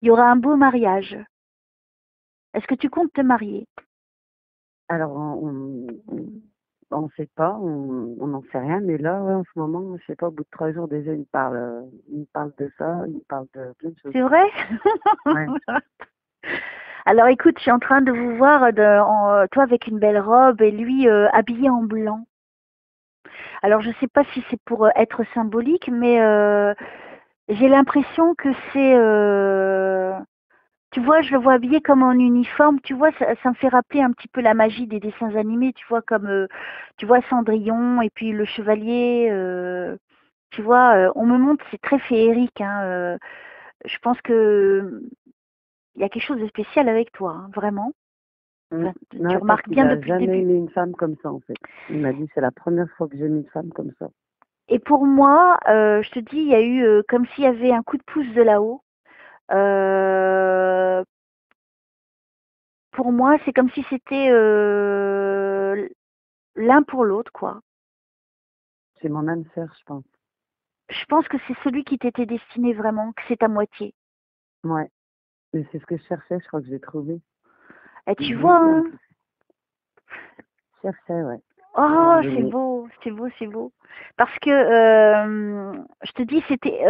Speaker 2: Il y aura un beau mariage. Est-ce que tu comptes te marier?
Speaker 1: Alors, on sait pas, on n'en sait rien, mais là, ouais, en ce moment, je sais pas, au bout de 3 jours déjà, il me parle de ça, il me parle de plein de choses.
Speaker 2: C'est vrai?
Speaker 1: Ouais.
Speaker 2: Alors écoute, je suis en train de vous voir, toi avec une belle robe et lui habillé en blanc. Alors je ne sais pas si c'est pour être symbolique, mais j'ai l'impression que c'est, tu vois, je le vois habillé comme en uniforme, tu vois, ça me fait rappeler un petit peu la magie des dessins animés, tu vois, comme, tu vois, Cendrillon et puis le chevalier, tu vois, on me montre, c'est très féerique, hein, je pense que il y a quelque chose de spécial avec toi, hein, vraiment. Enfin, tu
Speaker 1: Ouais, parce
Speaker 2: remarques
Speaker 1: qu'il
Speaker 2: bien
Speaker 1: a
Speaker 2: depuis le
Speaker 1: jamais
Speaker 2: début.
Speaker 1: aimé une femme comme ça, en fait. Il m'a dit, c'est la première fois que j'aime une femme comme ça.
Speaker 2: Et pour moi, je te dis, il y a eu comme s'il y avait un coup de pouce de là-haut. Euh, pour moi, c'est comme si c'était l'un pour l'autre, quoi.
Speaker 1: C'est mon âme sœur, je pense.
Speaker 2: Je pense que c'est celui qui t'était destiné vraiment, que c'est à moitié.
Speaker 1: Ouais. Et c'est ce que je cherchais, je crois que j'ai trouvé.
Speaker 2: Et tu vois,
Speaker 1: Beaucoup, en
Speaker 2: hein,
Speaker 1: plus. Je cherchais, ouais. À un moment
Speaker 2: oh, c'est
Speaker 1: donné.
Speaker 2: beau, c'est beau, c'est beau. Parce que, je te dis, c'était,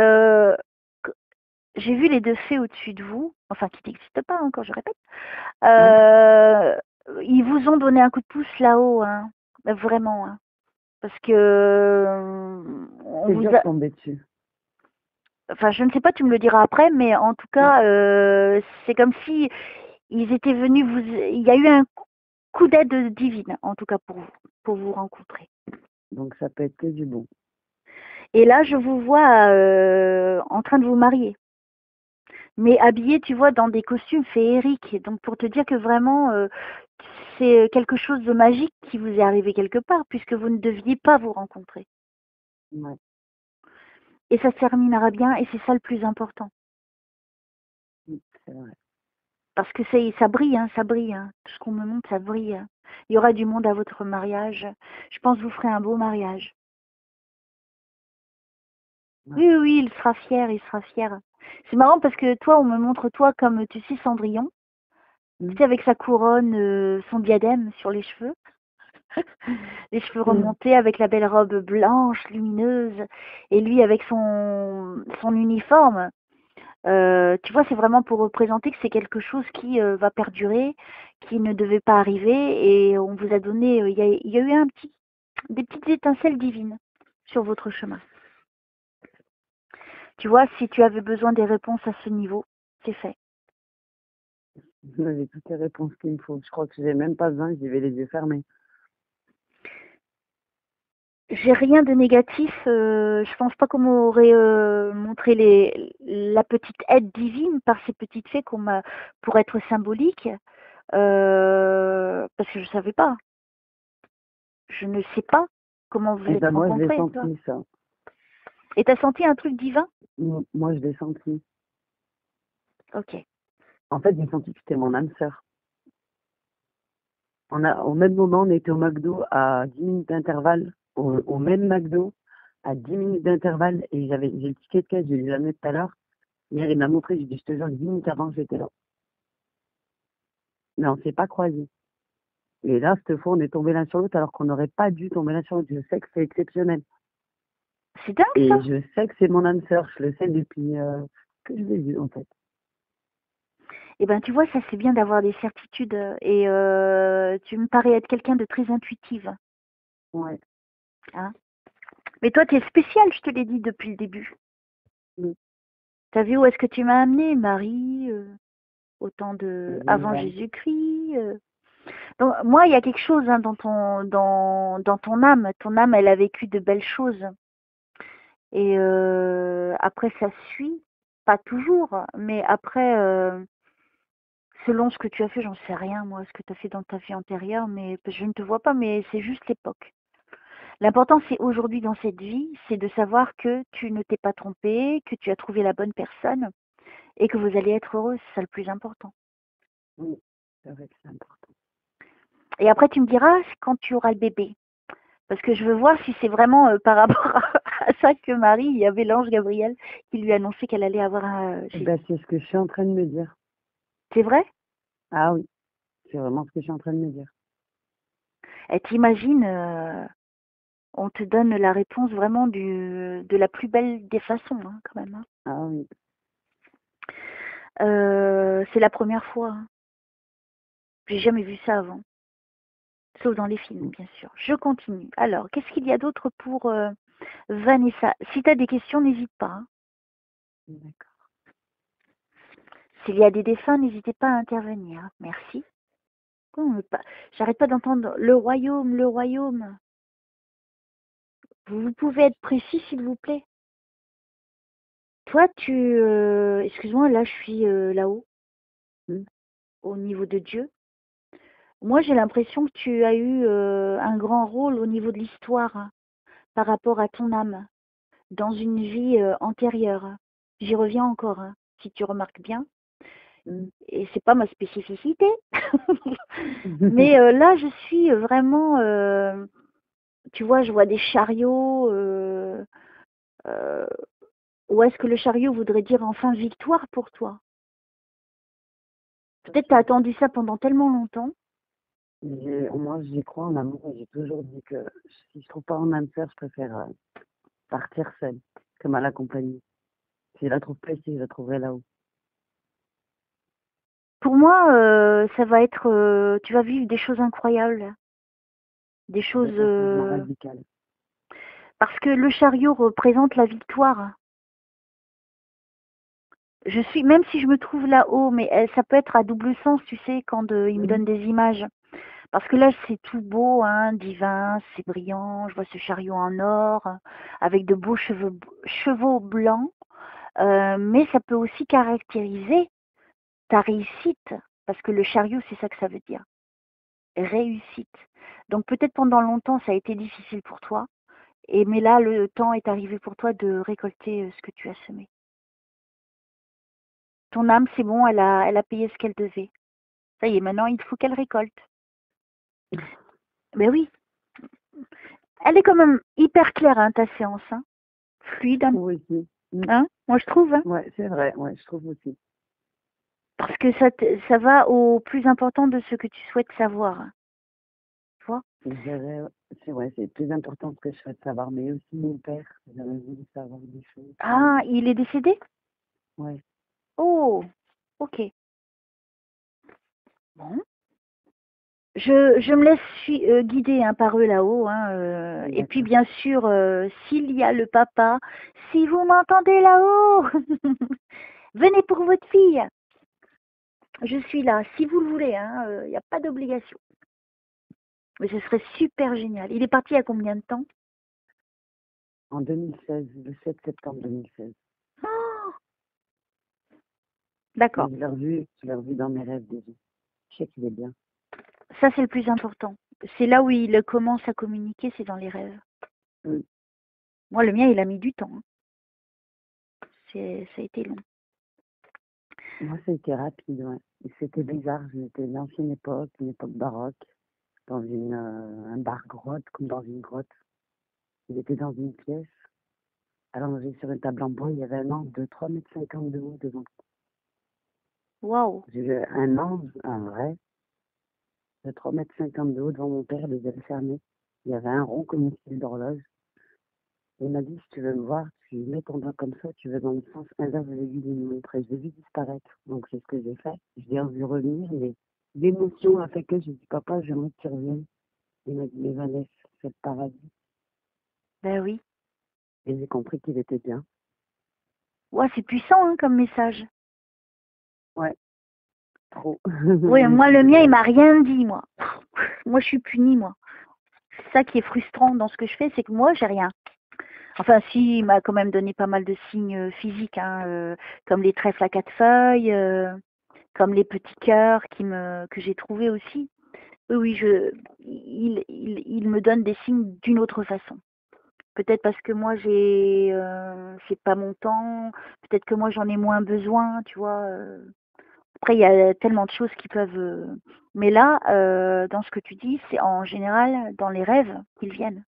Speaker 2: j'ai vu les deux fées au-dessus de vous, enfin qui n'existent pas encore, je répète.
Speaker 1: Ouais.
Speaker 2: Ils vous ont donné un coup de pouce là-haut, hein, vraiment, hein. Parce que on
Speaker 1: C'est
Speaker 2: vous
Speaker 1: dur de
Speaker 2: a,
Speaker 1: tomber dessus.
Speaker 2: enfin, je ne sais pas, tu me le diras après, mais en tout
Speaker 1: Mm.
Speaker 2: cas, c'est comme si ils étaient venus vous. Il y a eu un coup d'aide divine, en tout cas pour vous rencontrer.
Speaker 1: Donc, ça peut être que du bon.
Speaker 2: Et là, je vous vois en train de vous marier, mais habillé, tu vois, dans des costumes féeriques. Donc, pour te dire que vraiment, c'est quelque chose de magique qui vous est arrivé quelque part, puisque vous ne deviez pas vous rencontrer.
Speaker 1: Ouais.
Speaker 2: Et ça se terminera bien, et c'est ça le plus important.
Speaker 1: C'est vrai.
Speaker 2: Parce que ça brille, hein, ça brille. Hein. Tout ce qu'on me montre, ça brille. Hein. Il y aura du monde à votre mariage. Je pense que vous ferez un beau mariage.
Speaker 1: Ouais.
Speaker 2: Oui, oui, oui, il sera fier, il sera fier. C'est marrant parce que toi, on me montre toi comme, tu sais, Cendrillon. Tu
Speaker 1: Mm.
Speaker 2: sais, avec sa couronne, son diadème sur les cheveux. Les cheveux
Speaker 1: Mm.
Speaker 2: remontés avec la belle robe blanche, lumineuse. Et lui avec son uniforme. Tu vois, c'est vraiment pour représenter que c'est quelque chose qui va perdurer, qui ne devait pas arriver, et on vous a donné, il y a eu des petites étincelles divines sur votre chemin. Tu vois, si tu avais besoin des réponses à ce niveau, c'est fait.
Speaker 1: J'ai toutes les réponses qu'il me faut. Je crois que j'ai même pas besoin, j'y vais les yeux fermés.
Speaker 2: J'ai rien de négatif. Je pense pas qu'on m'aurait montré la petite aide divine par ces petites fées qu'on m'a pour être symbolique, parce que je savais pas. Je ne sais pas comment vous
Speaker 1: Et
Speaker 2: êtes
Speaker 1: ben moi, je l'ai
Speaker 2: rencontrés, toi.
Speaker 1: senti, ça.
Speaker 2: Et t'as senti un truc divin?
Speaker 1: Moi, je l'ai senti.
Speaker 2: Ok.
Speaker 1: En fait, j'ai senti que c'était mon âme sœur. Au même moment, on était au McDo à 10 minutes d'intervalle, au même McDo, à 10 minutes d'intervalle, et j'ai le ticket de caisse, je l'ai amené tout à l'heure. Hier, il m'a montré, j'ai dit, je te jure, 10 minutes avant, j'étais là. Mais on s'est pas croisés. Et là, cette fois, on est tombé l'un sur l'autre alors qu'on n'aurait pas dû tomber l'un sur l'autre. Je sais que c'est exceptionnel.
Speaker 2: C'est dingue ça.
Speaker 1: Et je sais que c'est mon âme sœur. Je le sais depuis que je l'ai vu, en fait.
Speaker 2: Eh ben, tu vois, ça c'est bien d'avoir des certitudes et tu me parais être quelqu'un de très intuitive,
Speaker 1: Ouais.
Speaker 2: hein. Mais toi, tu es spéciale, je te l'ai dit depuis le début.
Speaker 1: Mmh.
Speaker 2: Tu as vu où est-ce que tu m'as amenée, Marie, au temps de avant
Speaker 1: Ouais.
Speaker 2: Jésus-Christ. Donc moi, il y a quelque chose hein, dans ton âme. Ton âme, elle a vécu de belles choses. Et après, ça suit, pas toujours, mais après, selon ce que tu as fait, j'en sais rien, moi, ce que tu as fait dans ta vie antérieure, mais je ne te vois pas, mais c'est juste l'époque. L'important, c'est aujourd'hui dans cette vie, c'est de savoir que tu ne t'es pas trompé, que tu as trouvé la bonne personne et que vous allez être heureux, c'est ça le plus important.
Speaker 1: Oui, c'est vrai que c'est important.
Speaker 2: Et après, tu me diras quand tu auras le bébé. Parce que je veux voir si c'est vraiment par rapport à ça que Marie, il y avait l'ange Gabriel qui lui annonçait qu'elle allait avoir un
Speaker 1: Eh
Speaker 2: Jésus.
Speaker 1: ben, c'est ce que je suis en train de me dire.
Speaker 2: C'est vrai?
Speaker 1: Ah oui, c'est vraiment ce que je suis en train de me dire.
Speaker 2: Et t'imagines, on te donne la réponse vraiment de la plus belle des façons, hein, quand même. Hein.
Speaker 1: Ah oui.
Speaker 2: C'est la première fois. Hein. J'ai jamais vu ça avant. Sauf dans les films,
Speaker 1: Mmh.
Speaker 2: bien sûr. Je continue. Alors, qu'est-ce qu'il y a d'autre pour Vanessa? Si tu as des questions, n'hésite pas. Hein.
Speaker 1: D'accord.
Speaker 2: S'il y a des défunts, n'hésitez pas à intervenir. Hein. Merci. J'arrête pas d'entendre le royaume, le royaume. Vous pouvez être précis, s'il vous plaît? Toi, excuse-moi, là, je suis là-haut,
Speaker 1: Mmh.
Speaker 2: au niveau de Dieu. Moi, j'ai l'impression que tu as eu un grand rôle au niveau de l'histoire hein, par rapport à ton âme, dans une vie antérieure. J'y reviens encore, hein, si tu remarques bien.
Speaker 1: Mmh.
Speaker 2: Et c'est pas ma spécificité. Mais là, je suis vraiment, tu vois, je vois des chariots. Euh, Ou est-ce que le chariot voudrait dire enfin victoire pour toi? Peut-être tu as attendu ça pendant tellement longtemps.
Speaker 1: Moi, j'y crois en amour et j'ai toujours dit que si je trouve pas en âme sœur, je préfère partir seule que mal accompagnée. Si je la trouve pas ici, je la trouverai là-haut.
Speaker 2: Pour moi, ça va être, tu vas vivre des choses incroyables, des
Speaker 1: Ça va
Speaker 2: choses,
Speaker 1: être un changement radical.
Speaker 2: parce que le chariot représente la victoire. Même si je me trouve là-haut, mais ça peut être à double sens, tu sais, quand il me
Speaker 1: Mmh.
Speaker 2: donne des images. Parce que là, c'est tout beau, hein, divin, c'est brillant. Je vois ce chariot en or, avec de beaux chevaux blancs. Mais ça peut aussi caractériser ta réussite, parce que le chariot, c'est ça que ça veut dire, réussite. Donc peut-être pendant longtemps, ça a été difficile pour toi, mais là, le temps est arrivé pour toi de récolter ce que tu as semé. Ton âme, c'est bon, elle a payé ce qu'elle devait. Ça y est, maintenant, il faut qu'elle récolte. Mais oui, elle est quand même hyper claire, hein, ta séance, hein,
Speaker 1: Je
Speaker 2: fluide,
Speaker 1: trouve aussi. Mmh.
Speaker 2: hein, moi je trouve, hein,
Speaker 1: Ouais, c'est vrai, ouais, je trouve aussi.
Speaker 2: parce que ça va au plus important de ce que tu souhaites savoir, hein, tu vois.
Speaker 1: Je dirais, c'est ouais, c'est plus important ce que je souhaite savoir, mais aussi mon père, j'aurais voulu savoir des choses.
Speaker 2: Ah, il est décédé?
Speaker 1: Ouais.
Speaker 2: Oh, ok. Bon. Je me laisse guider hein, par eux là-haut. Hein, et puis
Speaker 1: D'accord.
Speaker 2: bien sûr, s'il y a le papa, si vous m'entendez là-haut, venez pour votre fille. Je suis là, si vous le voulez. Il n'y a pas d'obligation. Mais ce serait super génial. Il est parti il y a combien de temps?
Speaker 1: En 2016, le 7 septembre 2016.
Speaker 2: Oh,
Speaker 1: Mais
Speaker 2: d'accord.
Speaker 1: je l'ai revu dans mes rêves déjà. Je sais qu'il est bien.
Speaker 2: Ça, c'est le plus important. C'est là où il commence à communiquer, c'est dans les rêves.
Speaker 1: Oui.
Speaker 2: Moi, le mien, il a mis du temps. Hein. Ça a été long.
Speaker 1: Moi, ça a été rapide, ouais. Et c'était bizarre, j'étais de l'ancienne époque, une époque baroque, dans un bar-grotte, comme dans une grotte. Il était dans une pièce. Allongé sur une table en bois, il y avait un ange de 3,50 m de haut devant.
Speaker 2: Waouh.
Speaker 1: J'ai vu un ange, un vrai, de 3,50 m de haut devant mon père, les yeux fermés. Il y avait un rond comme une file d'horloge. Il m'a dit, si tu veux me voir, tu mets ton doigt comme ça, tu vas dans le sens inverse de l'aiguille d'une montre et je l'ai vu disparaître. Donc c'est ce que j'ai fait. Je l'ai vu revenir, mais l'émotion a fait que j'ai dit papa, j'aimerais que tu reviennes. Il m'a dit mais Vanessa, c'est le paradis.
Speaker 2: Ben oui.
Speaker 1: Et j'ai compris qu'il était bien.
Speaker 2: Ouais, c'est puissant hein, comme message.
Speaker 1: Ouais, trop.
Speaker 2: Oui,
Speaker 1: J'ai
Speaker 2: moi,
Speaker 1: dit,
Speaker 2: le mien, il
Speaker 1: ouais.
Speaker 2: m'a rien dit, moi. Moi, je suis punie, moi. C'est ça qui est frustrant dans ce que je fais, c'est que moi, j'ai rien. Enfin, si, il m'a quand même donné pas mal de signes physiques, hein, comme les trèfles à 4 feuilles, comme les petits cœurs que j'ai trouvés aussi. Oui, oui, il me donne des signes d'une autre façon. Peut-être parce que moi, c'est pas mon temps. Peut-être que moi, j'en ai moins besoin, tu vois. Après, il y a tellement de choses qui peuvent. Mais là, dans ce que tu dis, c'est en général dans les rêves qu'ils viennent.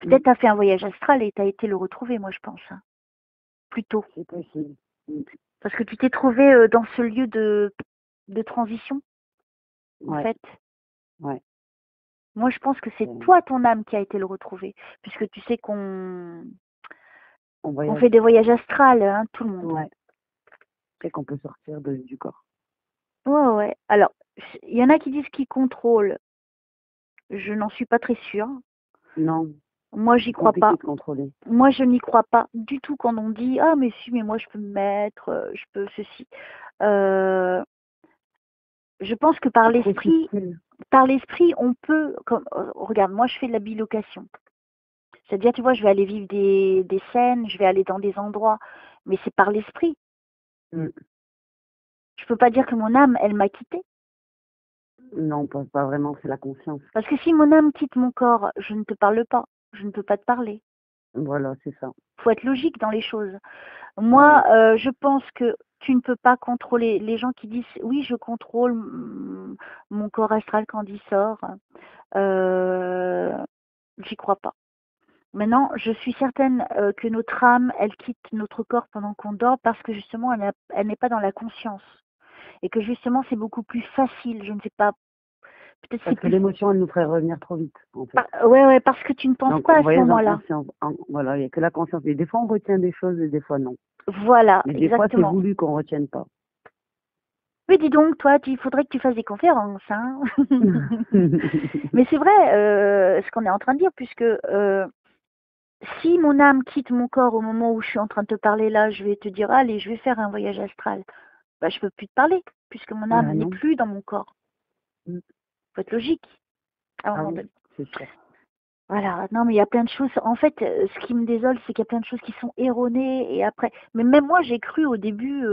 Speaker 2: Peut-être tu as fait un voyage astral et tu as été le retrouver, moi, je pense. Hein, plus tôt.
Speaker 1: C'est possible. Mm.
Speaker 2: Parce que tu t'es trouvé dans ce lieu de transition, en
Speaker 1: Ouais,
Speaker 2: fait.
Speaker 1: ouais.
Speaker 2: Moi, je pense que c'est
Speaker 1: Euh,
Speaker 2: toi, ton âme, qui a été le retrouver. Puisque tu sais qu'on
Speaker 1: On
Speaker 2: qu'on
Speaker 1: voyage.
Speaker 2: fait des voyages astrales, hein, tout le monde.
Speaker 1: Ouais. C'est qu'on peut sortir du corps.
Speaker 2: Ouais, ouais. Alors, il y en a qui disent qu'ils contrôlent. Je n'en suis pas très sûre.
Speaker 1: Non,
Speaker 2: Moi, j'y
Speaker 1: c'est
Speaker 2: crois
Speaker 1: compliqué
Speaker 2: pas.
Speaker 1: de contrôler.
Speaker 2: Moi, je n'y crois pas du tout quand on dit ah mais si, mais moi je peux me mettre, je peux ceci. Euh, je pense que
Speaker 1: C'est trop subtil.
Speaker 2: par l'esprit, on peut. Comme, regarde, moi je fais de la bilocation. C'est-à-dire, tu vois, je vais aller vivre des scènes, je vais aller dans des endroits, mais c'est par l'esprit.
Speaker 1: Mm.
Speaker 2: Je peux pas dire que mon âme, elle m'a quitté.
Speaker 1: Non, pas vraiment, c'est la conscience.
Speaker 2: Parce que si mon âme quitte mon corps, je ne te parle pas, je ne peux pas te parler.
Speaker 1: Voilà, c'est ça.
Speaker 2: Faut être logique dans les choses.
Speaker 1: Ah
Speaker 2: Moi,
Speaker 1: oui.
Speaker 2: je pense que tu ne peux pas contrôler les gens qui disent oui, je contrôle mon corps astral quand il sort. Euh, J'y crois pas. Maintenant, je suis certaine que notre âme, elle quitte notre corps pendant qu'on dort parce que justement, elle n'est pas dans la conscience. Et que justement, c'est beaucoup plus facile. Je ne sais pas. Peut-être c'est
Speaker 1: Parce que
Speaker 2: plus.
Speaker 1: l'émotion, elle nous ferait revenir trop vite, en fait.
Speaker 2: Ouais, ouais, parce que tu ne penses
Speaker 1: Donc,
Speaker 2: pas
Speaker 1: on
Speaker 2: à ce
Speaker 1: voyage en
Speaker 2: moment-là.
Speaker 1: conscience. Voilà, il n'y a que la conscience. Et des fois, on retient des choses et des fois, non.
Speaker 2: Voilà,
Speaker 1: Mais des fois, c'est
Speaker 2: exactement.
Speaker 1: voulu qu'on ne retienne pas.
Speaker 2: Oui, dis donc, toi, il faudrait que tu fasses des conférences, hein. Mais c'est vrai, ce qu'on est en train de dire, puisque si mon âme quitte mon corps au moment où je suis en train de te parler là, je vais te dire, allez, je vais faire un voyage astral. Bah, je peux plus te parler, puisque mon âme
Speaker 1: Ah
Speaker 2: n'est
Speaker 1: non.
Speaker 2: plus dans mon corps.
Speaker 1: Mm.
Speaker 2: Faut être logique, à un
Speaker 1: Ah
Speaker 2: moment
Speaker 1: oui,
Speaker 2: donné.
Speaker 1: c'est sûr.
Speaker 2: Voilà, non, mais il y a plein de choses. En fait, ce qui me désole, c'est qu'il y a plein de choses qui sont erronées et après. Mais même moi, j'ai cru au début,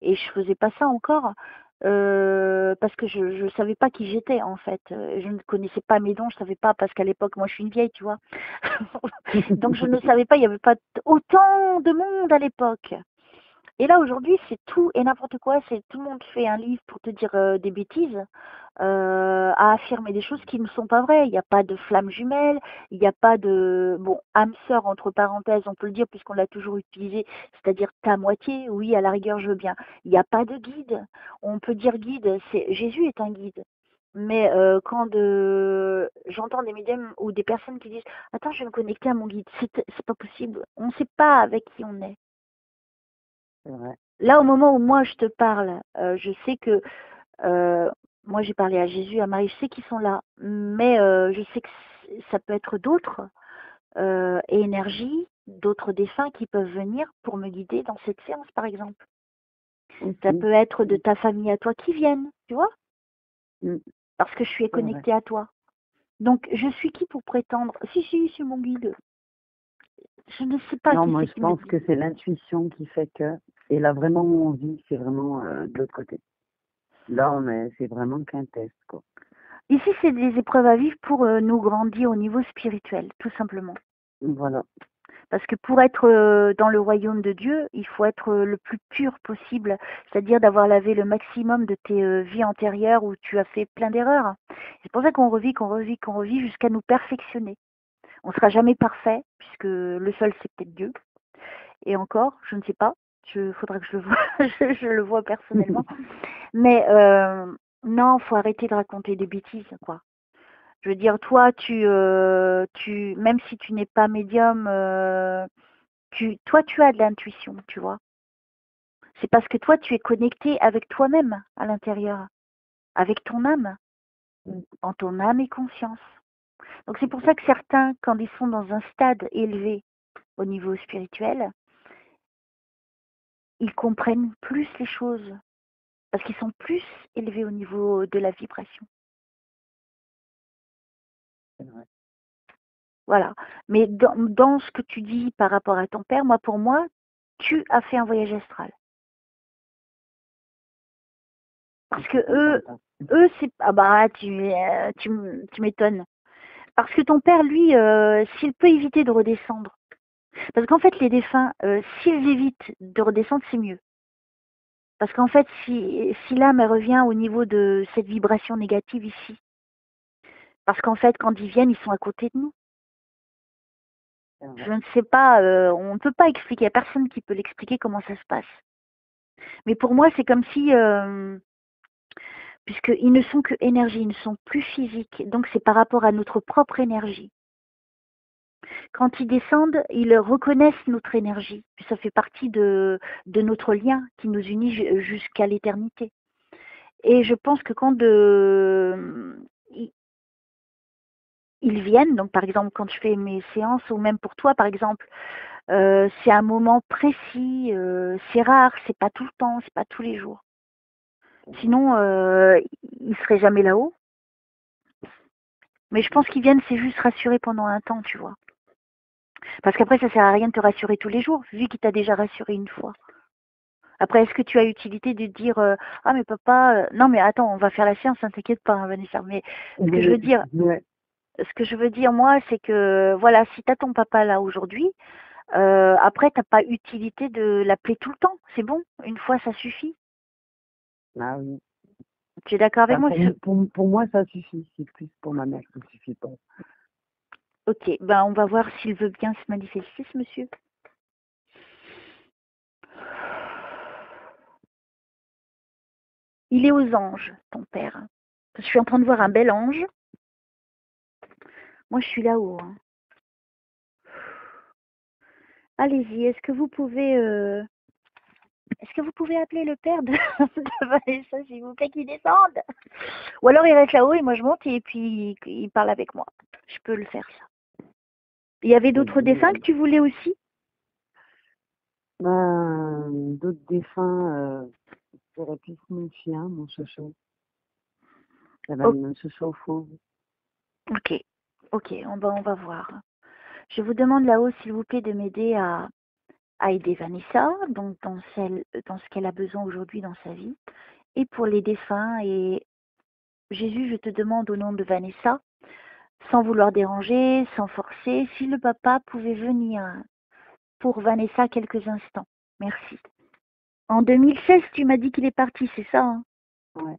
Speaker 2: et je faisais pas ça encore, parce que je ne savais pas qui j'étais en fait. Je ne connaissais pas mes dons, je savais pas parce qu'à l'époque, moi, je suis une vieille, tu vois. Donc je ne savais pas, il y avait pas autant de monde à l'époque. Et là aujourd'hui, c'est tout et n'importe quoi. C'est tout le monde fait un livre pour te dire des bêtises, à affirmer des choses qui ne sont pas vraies. Il n'y a pas de flamme jumelle, il n'y a pas de bon âme sœur entre parenthèses, on peut le dire puisqu'on l'a toujours utilisé, c'est-à-dire ta moitié. Oui, à la rigueur, je veux bien. Il n'y a pas de guide. On peut dire guide. C'est Jésus est un guide. Mais quand j'entends des médiums ou des personnes qui disent attends, je vais me connecter à mon guide, c'est pas possible. On ne sait pas avec qui on est.
Speaker 1: C'est vrai.
Speaker 2: Là, au moment où moi je te parle, je sais que moi j'ai parlé à Jésus, à Marie, je sais qu'ils sont là, mais je sais que ça peut être d'autres énergies, d'autres défunts qui peuvent venir pour me guider dans cette séance, par exemple. Ça
Speaker 1: Aussi.
Speaker 2: peut être de
Speaker 1: Mm.
Speaker 2: ta famille à toi qui viennent, tu vois,
Speaker 1: Mm.
Speaker 2: parce que je suis
Speaker 1: C'est vrai.
Speaker 2: connectée à toi. Donc, je suis qui pour prétendre si, si, c'est mon guide. Je ne sais pas
Speaker 1: Non,
Speaker 2: qui
Speaker 1: moi,
Speaker 2: c'est
Speaker 1: je
Speaker 2: qui me
Speaker 1: pense
Speaker 2: dit.
Speaker 1: que c'est l'intuition qui fait que. Et là, vraiment, où on vit, c'est vraiment de l'autre côté. Là, c'est vraiment qu'un test, quoi.
Speaker 2: Ici, c'est des épreuves à vivre pour nous grandir au niveau spirituel, tout simplement.
Speaker 1: Voilà.
Speaker 2: Parce que pour être dans le royaume de Dieu, il faut être le plus pur possible, c'est-à-dire d'avoir lavé le maximum de tes vies antérieures où tu as fait plein d'erreurs. C'est pour ça qu'on revit, qu'on revit, qu'on revit jusqu'à nous perfectionner. On ne sera jamais parfait, puisque le seul c'est peut-être Dieu. Et encore, je ne sais pas, il faudra que je le vois, je le vois personnellement. Mais non, il faut arrêter de raconter des bêtises, quoi. Je veux dire, toi, même si tu n'es pas médium, Toi, tu as de l'intuition, tu vois. C'est parce que toi, tu es connecté avec toi-même à l'intérieur, avec ton âme, en ton âme et conscience. Donc c'est pour ça que certains, quand ils sont dans un stade élevé au niveau spirituel, ils comprennent plus les choses, parce qu'ils sont plus élevés au niveau de la vibration.
Speaker 1: C'est vrai.
Speaker 2: Voilà. Mais dans ce que tu dis par rapport à ton père, pour moi, tu as fait un voyage astral. Parce que eux, c'est... Ah bah, tu m'étonnes. Parce que ton père, lui, s'il peut éviter de redescendre. Parce qu'en fait, les défunts, s'ils évitent de redescendre, c'est mieux. Parce qu'en fait, si l'âme elle revient au niveau de cette vibration négative ici, parce qu'en fait, quand ils viennent, ils sont à côté de nous. Je ne sais pas, on ne peut pas expliquer, il n'y a personne qui peut l'expliquer comment ça se passe. Mais pour moi, c'est comme si, puisqu'ils ne sont que énergie, ils ne sont plus physiques, donc c'est par rapport à notre propre énergie. Quand ils descendent, ils reconnaissent notre énergie. Ça fait partie de notre lien qui nous unit jusqu'à l'éternité. Et je pense que quand ils viennent, donc par exemple quand je fais mes séances, ou même pour toi par exemple, c'est un moment précis, c'est rare, c'est pas tout le temps, c'est pas tous les jours. Sinon, ils seraient jamais là-haut. Mais je pense qu'ils viennent, c'est juste rassurer pendant un temps, tu vois. Parce qu'après, ça sert à rien de te rassurer tous les jours, vu qu'il t'a déjà rassuré une fois. Après, est-ce que tu as utilité de dire ah mais papa, non mais attends, on va faire la séance, hein, t'inquiète pas, hein, Vanessa. Mais ce que je veux dire, moi, c'est que voilà, si t'as ton papa là aujourd'hui, après t'as pas utilité de l'appeler tout le temps. C'est bon, une fois ça suffit.
Speaker 1: Ah oui.
Speaker 2: Tu es d'accord avec moi?
Speaker 1: Pour moi, ça suffit. C'est plus pour ma mère, ça suffit pas.
Speaker 2: Ok, ben on va voir s'il veut bien se manifester, ce monsieur. Il est aux anges, ton père. Je suis en train de voir un bel ange. Moi, je suis là-haut. Hein. Allez-y, est-ce que vous pouvez appeler le père de, de Vanessa, s'il vous plaît, qu'il descende? Ou alors il reste là-haut et moi je monte et puis il parle avec moi. Je peux le faire, ça. Il y avait d'autres dessins que tu voulais aussi?
Speaker 1: D'autres défunts, j'aurais plus mon chien, mon chouchou. Ça va me chouchou fauve.
Speaker 2: Ok, on va voir. Je vous demande là-haut, s'il vous plaît, de m'aider à aider Vanessa, donc dans ce qu'elle a besoin aujourd'hui dans sa vie, et pour les défunts. Et Jésus, je te demande au nom de Vanessa, sans vouloir déranger, sans forcer, si le papa pouvait venir pour Vanessa quelques instants. Merci. En 2016, tu m'as dit qu'il est parti, c'est ça, hein?
Speaker 1: Ouais.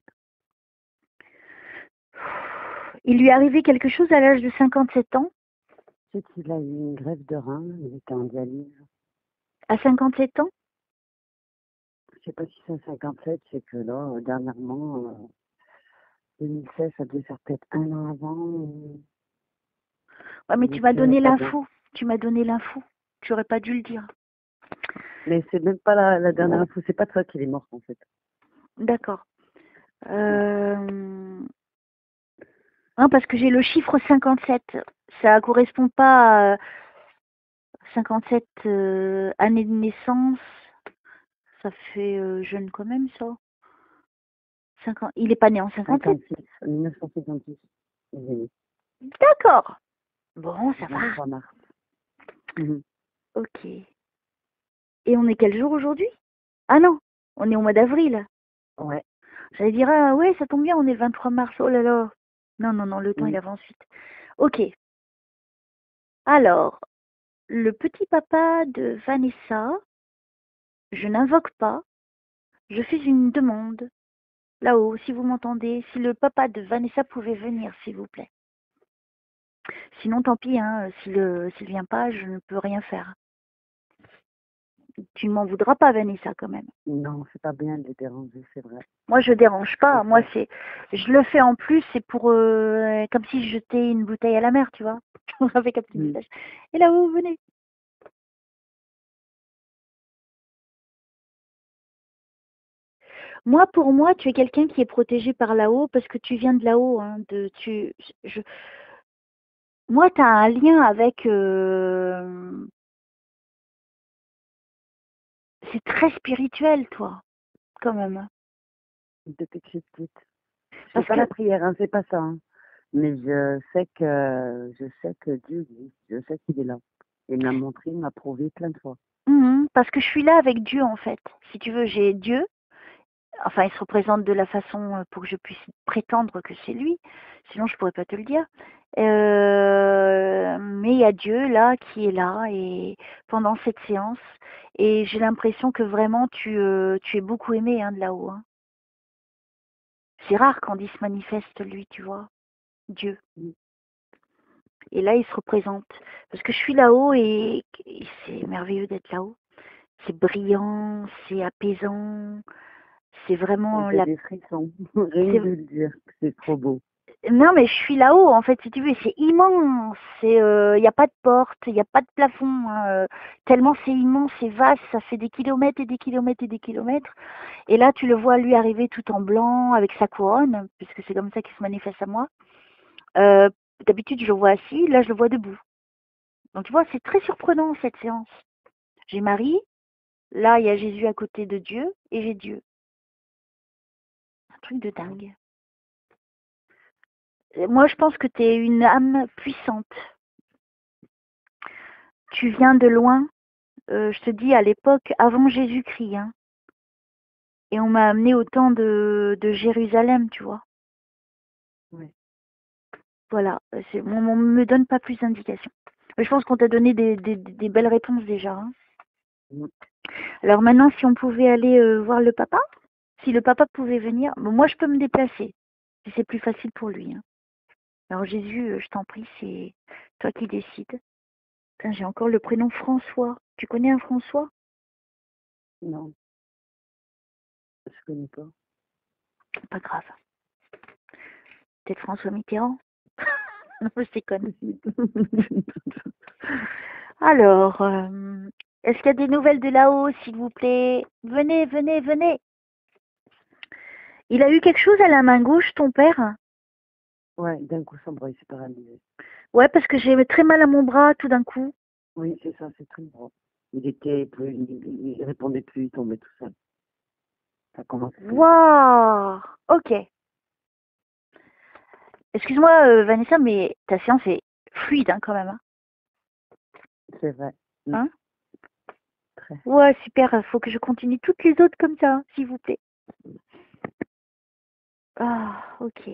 Speaker 2: Il lui est arrivé quelque chose à l'âge de 57 ans?
Speaker 1: C'est qu'il a eu une greffe de rein, il était en dialyse.
Speaker 2: À 57 ans?
Speaker 1: Je sais pas si c'est 57, c'est que là, dernièrement, 2016, ça devait faire peut-être un an avant.
Speaker 2: Ouais, mais tu m'as donné l'info. Tu m'as donné l'info. Tu aurais pas dû le dire.
Speaker 1: Mais c'est même pas la dernière info, c'est pas toi qui est morte en fait.
Speaker 2: D'accord. Non, parce que j'ai le chiffre 57. Ça correspond pas à 57 années de naissance. Ça fait jeune quand même, ça. 50... Il est pas né en 57.
Speaker 1: 1956.
Speaker 2: D'accord. Bon, ça va.
Speaker 1: 23 mars. Mmh.
Speaker 2: Ok. Et on est quel jour aujourd'hui? Ah non, on est au mois d'avril.
Speaker 1: Ouais.
Speaker 2: J'allais dire, ah ouais, ça tombe bien, on est le 23 mars. Oh là là. Non, le temps il avance vite. Ok. Alors, le petit papa de Vanessa, je n'invoque pas, je fais une demande. Là-haut, si vous m'entendez, si le papa de Vanessa pouvait venir, s'il vous plaît. Sinon, tant pis, hein, s'il vient pas, je ne peux rien faire. Tu ne m'en voudras pas, Vanessa, quand même.
Speaker 1: Non, c'est pas bien de les déranger, c'est vrai.
Speaker 2: Moi, je dérange pas. Moi, je le fais en plus, c'est pour comme si je jetais une bouteille à la mer, tu vois. Avec un petit message. Et là-haut, venez. Moi, pour moi, tu es quelqu'un qui est protégé par là-haut parce que tu viens de là-haut. Hein, je, moi, tu as un lien avec... c'est très spirituel, toi, quand même.
Speaker 1: depuis que je suis petite. Je fais
Speaker 2: Parce
Speaker 1: pas
Speaker 2: que...
Speaker 1: la prière, hein, c'est pas ça. Hein. Mais je sais que Dieu existe, je sais qu'il est là. Il me l'a montré, il m'a prouvé plein de fois.
Speaker 2: Parce que je suis là avec Dieu, en fait. Si tu veux, j'ai Dieu. Enfin, il se représente de la façon pour que je puisse prétendre que c'est lui. Sinon, je pourrais pas te le dire. Mais il y a Dieu là qui est là et pendant cette séance. Et j'ai l'impression que vraiment tu es beaucoup aimé hein, de là-haut. Hein. C'est rare quand il se manifeste lui, tu vois, Dieu.
Speaker 1: Mm.
Speaker 2: Et là, il se représente. Parce que je suis là-haut et c'est merveilleux d'être là-haut. C'est brillant, c'est apaisant. C'est vraiment
Speaker 1: J'ai
Speaker 2: la...
Speaker 1: des frissons, rien
Speaker 2: c'est-
Speaker 1: de le dire, c'est trop beau.
Speaker 2: Non, mais je suis là-haut, en fait, si tu veux, c'est immense. Il n'y a pas de porte, il n'y a pas de plafond. Hein, tellement c'est immense, c'est vaste, ça fait des kilomètres et des kilomètres et des kilomètres. Et là, tu le vois lui arriver tout en blanc avec sa couronne, puisque c'est comme ça qu'il se manifeste à moi. Euh, D'habitude, je le vois assis, là, je le vois debout. Donc, tu vois, c'est très surprenant cette séance. J'ai Marie, là, il y a Jésus à côté de Dieu, et j'ai Dieu. Un truc de dingue. Moi, je pense que tu es une âme puissante. Tu viens de loin, je te dis à l'époque avant Jésus-Christ. Hein, et on m'a amené au temps de Jérusalem, tu vois.
Speaker 1: Ouais.
Speaker 2: Voilà, on me donne pas plus d'indications. Mais je pense qu'on t'a donné des belles réponses déjà. Hein.
Speaker 1: Mm.
Speaker 2: Alors maintenant, si on pouvait aller voir le papa, si le papa pouvait venir, bon, moi je peux me déplacer, si c'est plus facile pour lui. Hein. Alors Jésus, je t'en prie, c'est toi qui décides. Putain, j'ai encore le prénom François. Tu connais un François?
Speaker 1: Non, je connais pas.
Speaker 2: Pas grave. Peut-être François Mitterrand? Non, je déconne. Alors, est-ce qu'il y a des nouvelles de là-haut, s'il vous plaît? Venez, venez, venez. Il a eu quelque chose à la main gauche, ton père?
Speaker 1: Ouais, d'un coup, son bras il s'est paralysé.
Speaker 2: Ouais, parce que j'ai très mal à mon bras tout d'un coup.
Speaker 1: Oui, c'est ça, c'est très drôle. Il répondait plus, il tombait tout seul. Ça commence comme ça.
Speaker 2: Waouh! Ok. Excuse-moi, Vanessa, mais ta séance est fluide hein, quand même. Hein?
Speaker 1: C'est vrai.
Speaker 2: Hein?
Speaker 1: Très.
Speaker 2: Ouais, super. Faut que je continue toutes les autres comme ça, s'il vous plaît. Ah, ok.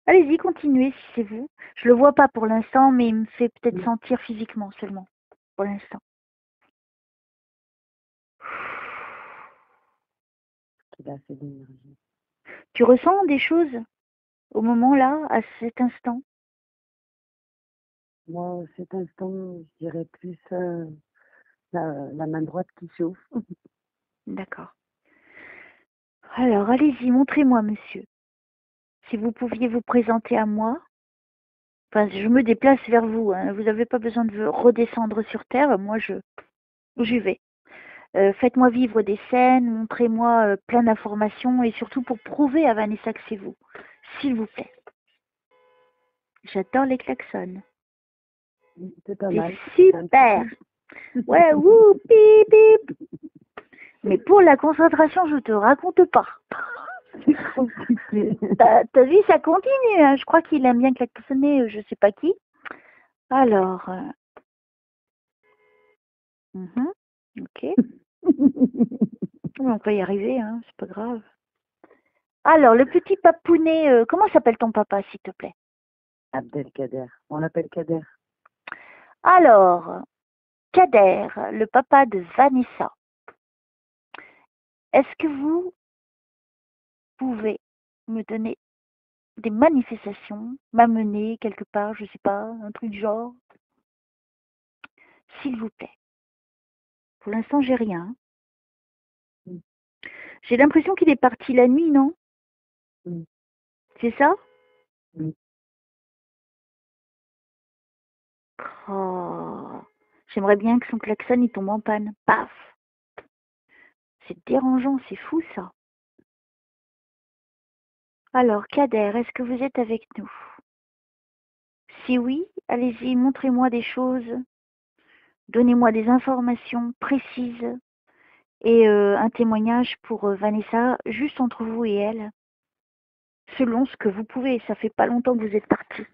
Speaker 2: Allez-y, continuez si c'est vous. Je le vois pas pour l'instant, mais il me fait peut-être sentir physiquement seulement, pour l'instant.
Speaker 1: Il a assez d'énergie.
Speaker 2: Tu ressens des choses au moment là, à cet instant?
Speaker 1: Moi, cet instant, je dirais plus la main droite qui chauffe.
Speaker 2: D'accord. Alors, allez-y, montrez-moi, monsieur. Si vous pouviez vous présenter à moi. Enfin, je me déplace vers vous. Hein. Vous n'avez pas besoin de redescendre sur Terre. Moi, j'y vais. Faites-moi vivre des scènes, montrez-moi plein d'informations et surtout pour prouver à Vanessa que c'est vous. S'il vous plaît. J'adore les klaxons.
Speaker 1: C'est pas
Speaker 2: C'est
Speaker 1: mal.
Speaker 2: super. Ouais, wouh, bip, bip. Mais pour la concentration, je te raconte pas.
Speaker 1: C'est compliqué.
Speaker 2: T'as vu, ça continue. Hein. Je crois qu'il aime bien klaxonner, je sais pas qui. Alors, ok. On peut y arriver, hein, c'est pas grave. Alors, le petit papounet, comment s'appelle ton papa, s'il te plaît?
Speaker 1: Abdelkader. On l'appelle Kader.
Speaker 2: Alors, Kader, le papa de Vanessa, est-ce que vous pouvez me donner des manifestations, m'amener quelque part, je sais pas, un truc du genre, s'il vous plaît? Pour l'instant, j'ai rien.
Speaker 1: Mm.
Speaker 2: J'ai l'impression qu'il est parti la nuit, non?
Speaker 1: Mm.
Speaker 2: C'est ça?
Speaker 1: Mm.
Speaker 2: Oh, j'aimerais bien que son klaxon il tombe en panne. Paf! C'est dérangeant, c'est fou ça. Alors, Kader, est-ce que vous êtes avec nous? Si oui, allez-y, montrez-moi des choses, donnez-moi des informations précises et un témoignage pour Vanessa, juste entre vous et elle, selon ce que vous pouvez. Ça fait pas longtemps que vous êtes partis.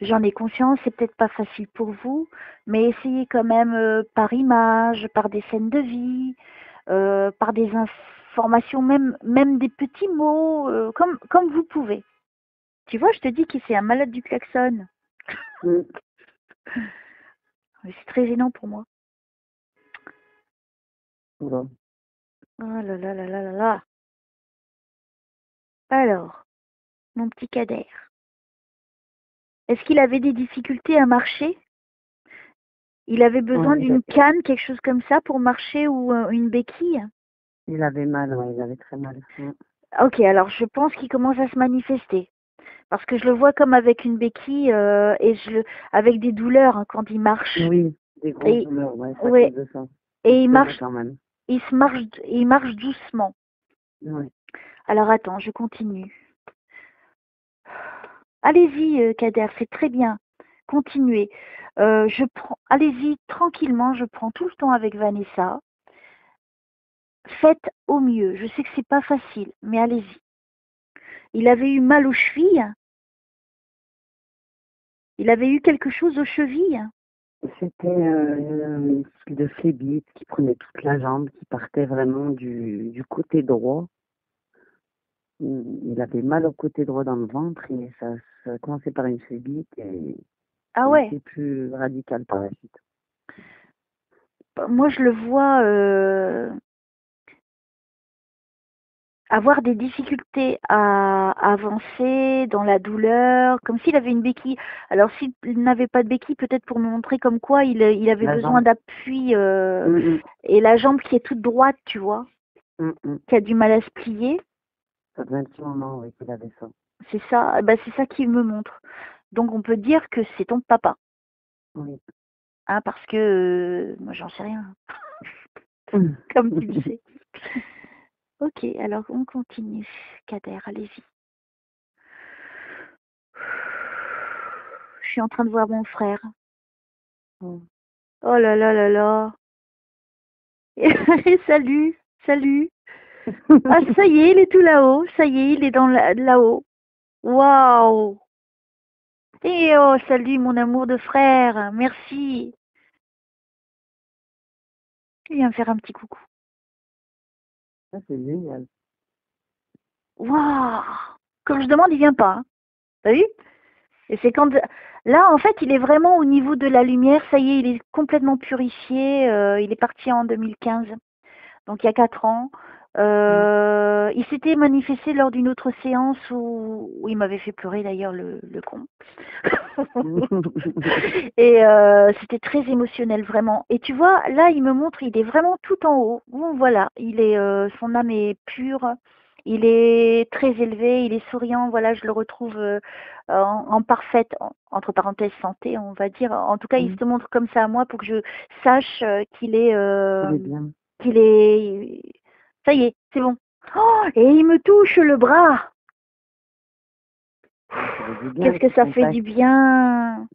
Speaker 2: J'en ai conscience, c'est peut-être pas facile pour vous, mais essayez quand même par image, par des scènes de vie, par des informations, même des petits mots, comme vous pouvez. Tu vois, je te dis que c'est un malade du klaxon.
Speaker 1: Mm.
Speaker 2: C'est très gênant pour moi.
Speaker 1: Bon.
Speaker 2: Oh là là là là là là. Alors, mon petit Kader, est-ce qu'il avait des difficultés à marcher? Il avait besoin
Speaker 1: Ouais,
Speaker 2: d'une canne, quelque chose comme ça, pour marcher ou une béquille?
Speaker 1: il avait mal, ouais, il avait très mal. Mm.
Speaker 2: Ok, alors je pense qu'il commence à se manifester. Parce que je le vois comme avec une béquille et avec des douleurs hein, quand il marche.
Speaker 1: Oui, des grosses
Speaker 2: Et,
Speaker 1: douleurs, ouais, c'est à
Speaker 2: ouais,
Speaker 1: cause de ça.
Speaker 2: et il
Speaker 1: C'est vrai
Speaker 2: marche,
Speaker 1: quand même.
Speaker 2: il marche doucement.
Speaker 1: Ouais.
Speaker 2: Alors attends, je continue. Allez-y, Kader, c'est très bien. Continuez. Allez-y tranquillement, je prends tout le temps avec Vanessa. Faites au mieux. Je sais que c'est pas facile, mais allez-y. Il avait eu mal aux chevilles. Il avait eu quelque chose aux chevilles.
Speaker 1: C'était une style de phlébite qui prenait toute la jambe, qui partait vraiment du côté droit. Il avait mal au côté droit dans le ventre et ça a commencé par une phlébite et
Speaker 2: Ah
Speaker 1: ça a
Speaker 2: ouais.
Speaker 1: été plus radical par la suite.
Speaker 2: Moi, je le vois avoir des difficultés à avancer dans la douleur, comme s'il avait une béquille. Alors, s'il n'avait pas de béquille, peut-être pour me montrer comme quoi il avait
Speaker 1: La
Speaker 2: besoin
Speaker 1: jambe.
Speaker 2: d'appui
Speaker 1: Mm,
Speaker 2: et la jambe qui est toute droite, tu vois,
Speaker 1: mm, mm.
Speaker 2: qui a du mal à se plier.
Speaker 1: Ça faisait un petit moment oui, qu'il avait ça.
Speaker 2: C'est ça, eh ben, c'est ça qu'il me montre. Donc, on peut dire que c'est ton papa,
Speaker 1: Oui.
Speaker 2: hein, parce que moi, j'en sais rien,
Speaker 1: Mm.
Speaker 2: comme tu le sais. Ok, alors on continue. Kader, allez-y. Je suis en train de voir mon frère.
Speaker 1: Mm.
Speaker 2: Oh là là là là. Salut, salut. Ah, ça y est, il est tout là-haut. Ça y est, il est là-haut. Waouh. Et oh, salut mon amour de frère. Merci. Il vient me faire un petit coucou.
Speaker 1: Ça, c'est génial.
Speaker 2: Waouh. Comme je demande, il vient pas. Hein. T'as vu? Et c'est quand... Là, en fait, il est vraiment au niveau de la lumière. Ça y est, il est complètement purifié. Il est parti en 2015. Donc il y a 4 ans. Il s'était manifesté lors d'une autre séance où il m'avait fait pleurer d'ailleurs le con. Et c'était très émotionnel vraiment. Et tu vois, là il me montre, il est vraiment tout en haut. Bon, voilà, son âme est pure, il est très élevé, il est souriant. Voilà, je le retrouve en parfaite, entre parenthèses, santé, on va dire. En tout cas, il se montre comme ça à moi pour que je sache qu'il est
Speaker 1: Il est bien.
Speaker 2: qu'il est... Ça y est, c'est bon. Oh, et il me touche le bras. Qu'est-ce que ça fait du bien.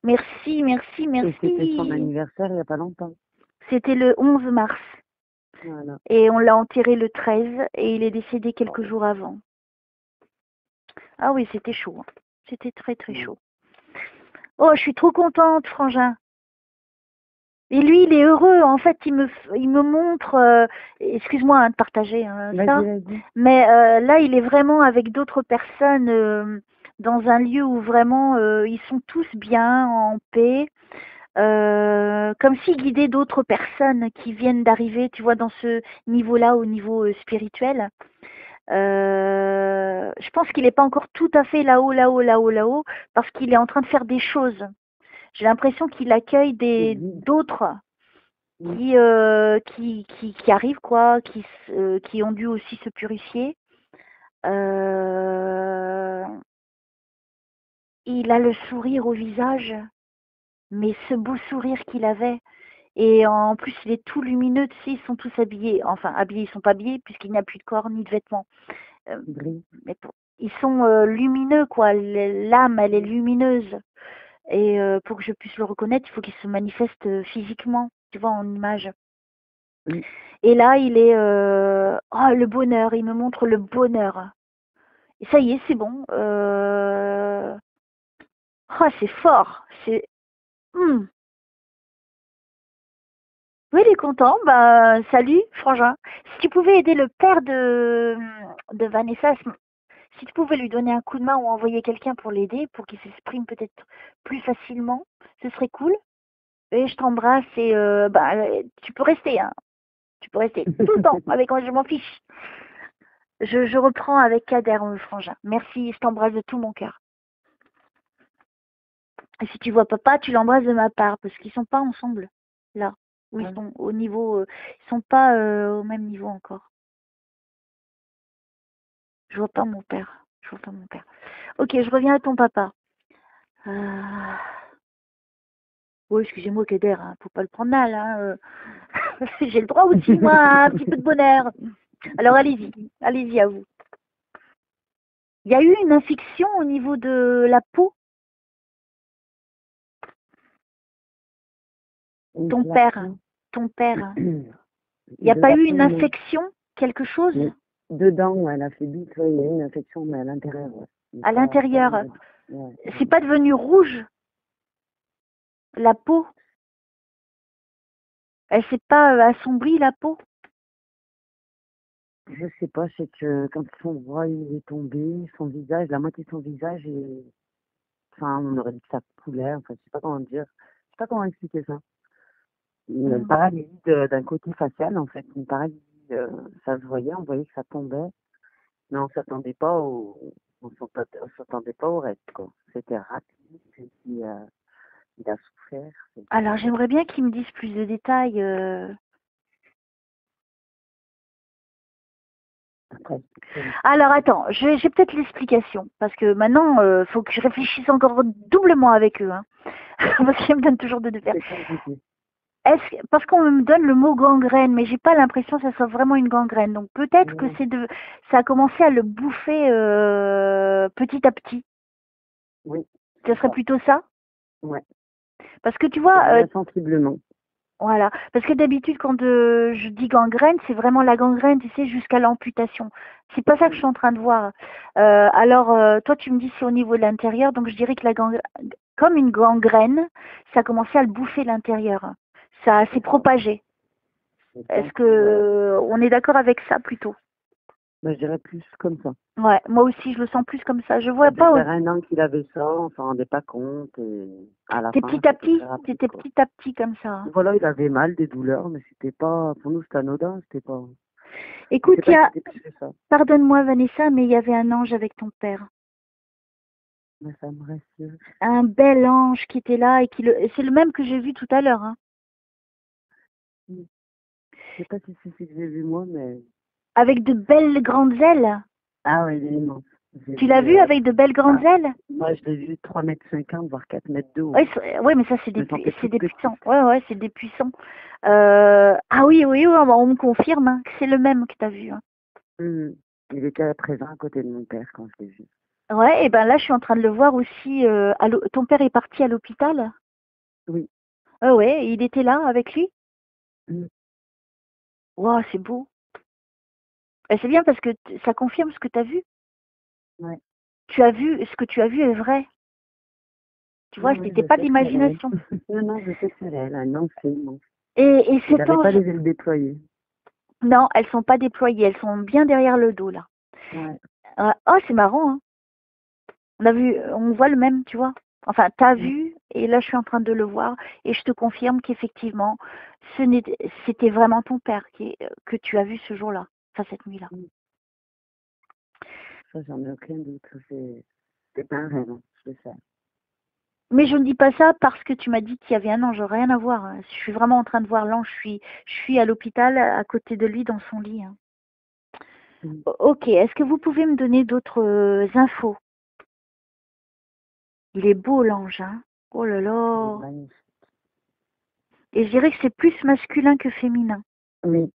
Speaker 2: Merci, merci,
Speaker 1: Et c'était son
Speaker 2: merci.
Speaker 1: anniversaire il n'y a pas longtemps.
Speaker 2: C'était le 11 mars.
Speaker 1: Voilà.
Speaker 2: Et on l'a enterré le 13 et il est décédé quelques jours avant. Ah oui, c'était chaud. Hein. C'était très, très chaud. Oh, je suis trop contente, Frangin. Et lui, il est heureux. En fait, il me montre. Excuse-moi hein, de partager ça.
Speaker 1: Vas-y.
Speaker 2: Mais là, il est vraiment avec d'autres personnes dans un lieu où vraiment ils sont tous bien, en paix. Comme s'il guidait d'autres personnes qui viennent d'arriver, tu vois, dans ce niveau-là, au niveau spirituel. Je pense qu'il n'est pas encore tout à fait là-haut, parce qu'il est en train de faire des choses. J'ai l'impression qu'il accueille d'autres qui arrivent, quoi, qui ont dû aussi se purifier. Il a le sourire au visage, mais ce beau sourire qu'il avait. Et en plus, il est tout lumineux, tu sais, ils sont tous habillés. Enfin, habillés, ils sont pas habillés puisqu'il n'y a plus de corps ni de vêtements.
Speaker 1: qui brille.
Speaker 2: Ils sont lumineux, quoi. L'âme, elle est lumineuse. Et pour que je puisse le reconnaître, il faut qu'il se manifeste physiquement, tu vois, en image.
Speaker 1: Oui.
Speaker 2: Et là, il est... oh, le bonheur, il me montre le bonheur. Et ça y est, c'est bon. Oh, c'est fort. C'est... Oui, il est content. Bah, salut, Frangin. Si tu pouvais aider le père de Vanessa, si tu pouvais lui donner un coup de main ou envoyer quelqu'un pour l'aider, pour qu'il s'exprime peut-être plus facilement, ce serait cool. Et je t'embrasse et bah, tu peux rester, hein. Tu peux rester tout le temps avec moi, je m'en fiche. Je reprends avec Kader, Frangin. Merci, je t'embrasse de tout mon cœur. Et si tu vois papa, tu l'embrasses de ma part, parce qu'ils sont pas ensemble, là. Où ils sont au niveau... ils sont pas au même niveau encore. Je vois pas mon père. Je vois pas mon père. Ok, je reviens à ton papa. Oui, excusez-moi, Kader, hein, faut pas le prendre mal. Hein, j'ai le droit aussi, moi, à un petit peu de bonheur. Alors, allez-y à vous. Il y a eu une infection au niveau de la peau? Ton père. Il n'y a pas eu une infection, quelque chose?
Speaker 1: Mais dedans, elle a fait vite, il y a eu une infection, mais à l'intérieur. Ouais.
Speaker 2: À l'intérieur.
Speaker 1: Ouais.
Speaker 2: C'est pas devenu rouge, la peau? Elle s'est pas assombrie, la peau?
Speaker 1: Je sais pas, c'est que quand son bras il est tombé, son visage, la moitié de son visage est... Enfin, on aurait dit que ça coulait, enfin, je sais pas comment dire. Je sais pas comment expliquer ça. Une paralysie d'un côté facial, en fait. Une paralysie, ça se voyait, on voyait que ça tombait. Mais on s'attendait pas on s'attendait pas au reste, quoi. C'était rapide, et puis, il a souffert.
Speaker 2: Alors, j'aimerais bien qu'il me dise plus de détails.
Speaker 1: Après,
Speaker 2: Alors, attends, j'ai peut-être l'explication. Parce que maintenant, il faut que je réfléchisse encore doublement avec eux. Hein. Parce qu'ils me donnent toujours de faire. Parce qu'on me donne le mot gangrène, mais j'ai pas l'impression que ça soit vraiment une gangrène. Donc peut-être que ça a commencé à le bouffer petit à petit.
Speaker 1: Oui.
Speaker 2: Ce serait plutôt ça?
Speaker 1: Ouais.
Speaker 2: Parce que tu vois...
Speaker 1: sensiblement.
Speaker 2: Voilà. Parce que d'habitude, quand je dis gangrène, c'est vraiment la gangrène, tu sais, jusqu'à l'amputation. C'est pas ça que je suis en train de voir. Alors, toi, tu me dis c'est au niveau de l'intérieur, donc je dirais que comme une gangrène, ça a commencé à le bouffer l'intérieur. Ça s'est propagé. Est-ce que on est d'accord avec ça plutôt?
Speaker 1: Je dirais plus comme ça.
Speaker 2: Ouais, moi aussi, je le sens plus comme ça. Je vois pas.
Speaker 1: Ça fait un an qu'il avait ça, on s'en rendait pas compte. Et à la fin,
Speaker 2: petit à petit, c'était petit à petit comme ça. Hein.
Speaker 1: Voilà, il avait mal, des douleurs, mais c'était pas, pour nous, c'était anodin, c'était pas.
Speaker 2: Écoute, pardonne-moi Vanessa, mais il y avait un ange avec ton père.
Speaker 1: Mais ça me rassure.
Speaker 2: Un bel ange qui était là et c'est le même que j'ai vu tout à l'heure. Hein.
Speaker 1: Je sais pas si c'est ce que j'ai vu moi, mais...
Speaker 2: Avec de belles grandes ailes.
Speaker 1: Ah oui, il est immense.
Speaker 2: Tu l'as vu avec de belles grandes ailes?
Speaker 1: Moi, je l'ai vu 3,50 m, voire 4 mètres de haut.
Speaker 2: Oui, mais ça, c'est des puissants. Ouais, c'est des puissants. Ah oui, on me confirme hein, que c'est le même que tu as vu. Hein.
Speaker 1: Il était présent à côté de mon père quand je l'ai vu.
Speaker 2: Ouais, et ben là, je suis en train de le voir aussi. Ton père est parti à l'hôpital?
Speaker 1: Oui.
Speaker 2: Ouais, il était là avec lui? Wow, c'est beau. Et c'est bien parce que ça confirme ce que tu as vu.
Speaker 1: Ouais.
Speaker 2: Ce que tu as vu est vrai. Tu vois, ce n'était pas de l'imagination.
Speaker 1: Non, je sais que c'est réel. Non, c'est immense.
Speaker 2: Et
Speaker 1: cet ange... pas les ailes déployées.
Speaker 2: Non, elles sont pas déployées. Elles sont bien derrière le dos, là.
Speaker 1: Ouais.
Speaker 2: Oh, c'est marrant, hein. On voit le même, tu vois. Enfin, tu as vu, et là, je suis en train de le voir, et je te confirme qu'effectivement, c'était vraiment ton père que tu as vu ce jour-là, enfin, cette nuit-là.
Speaker 1: Ça, j'en ai aucun doute. C'est pas un rêve, je le sais.
Speaker 2: Mais je ne dis pas ça parce que tu m'as dit qu'il y avait un ange, rien à voir. Je suis vraiment en train de voir l'ange, je suis à l'hôpital, à côté de lui, dans son lit. Hein. Ok, est-ce que vous pouvez me donner d'autres infos? Il est beau l'ange, hein. Oh là là. Et je dirais que c'est plus masculin que féminin.
Speaker 1: Oui.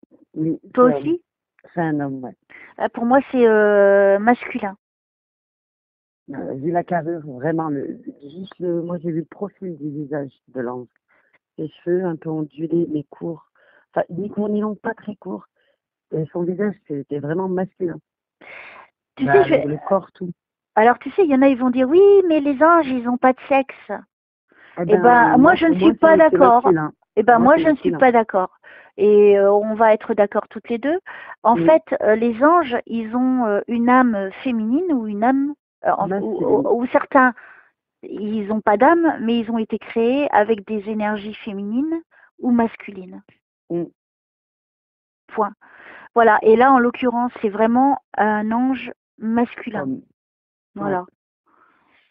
Speaker 2: Toi aussi?
Speaker 1: C'est un homme, ouais.
Speaker 2: Pour moi, c'est masculin.
Speaker 1: Vu la carrure, vraiment, moi j'ai vu le profil du visage de l'ange. Les cheveux un peu ondulés, mais courts. Enfin, ni longs, pas très courts. Et son visage, c'était vraiment masculin.
Speaker 2: Tu sais,
Speaker 1: Le corps, tout.
Speaker 2: alors tu sais, il y en a, ils vont dire oui, mais les anges, ils n'ont pas de sexe.
Speaker 1: Eh
Speaker 2: Eh ben,
Speaker 1: ben,
Speaker 2: moi, je ne
Speaker 1: pour moi,
Speaker 2: suis pas
Speaker 1: c'est
Speaker 2: d'accord.
Speaker 1: masculin.
Speaker 2: Eh ben,
Speaker 1: Moi,
Speaker 2: moi,
Speaker 1: c'est
Speaker 2: je ne suis
Speaker 1: masculin.
Speaker 2: pas d'accord. Et on va être d'accord toutes les deux. En
Speaker 1: Mm.
Speaker 2: fait, les anges, ils ont une âme féminine ou une âme,
Speaker 1: Masculine.
Speaker 2: ou certains, ils n'ont pas d'âme, mais ils ont été créés avec des énergies féminines ou masculines.
Speaker 1: Mm.
Speaker 2: Point. Voilà. Et là, en l'occurrence, c'est vraiment un ange masculin.
Speaker 1: Comme.
Speaker 2: Voilà.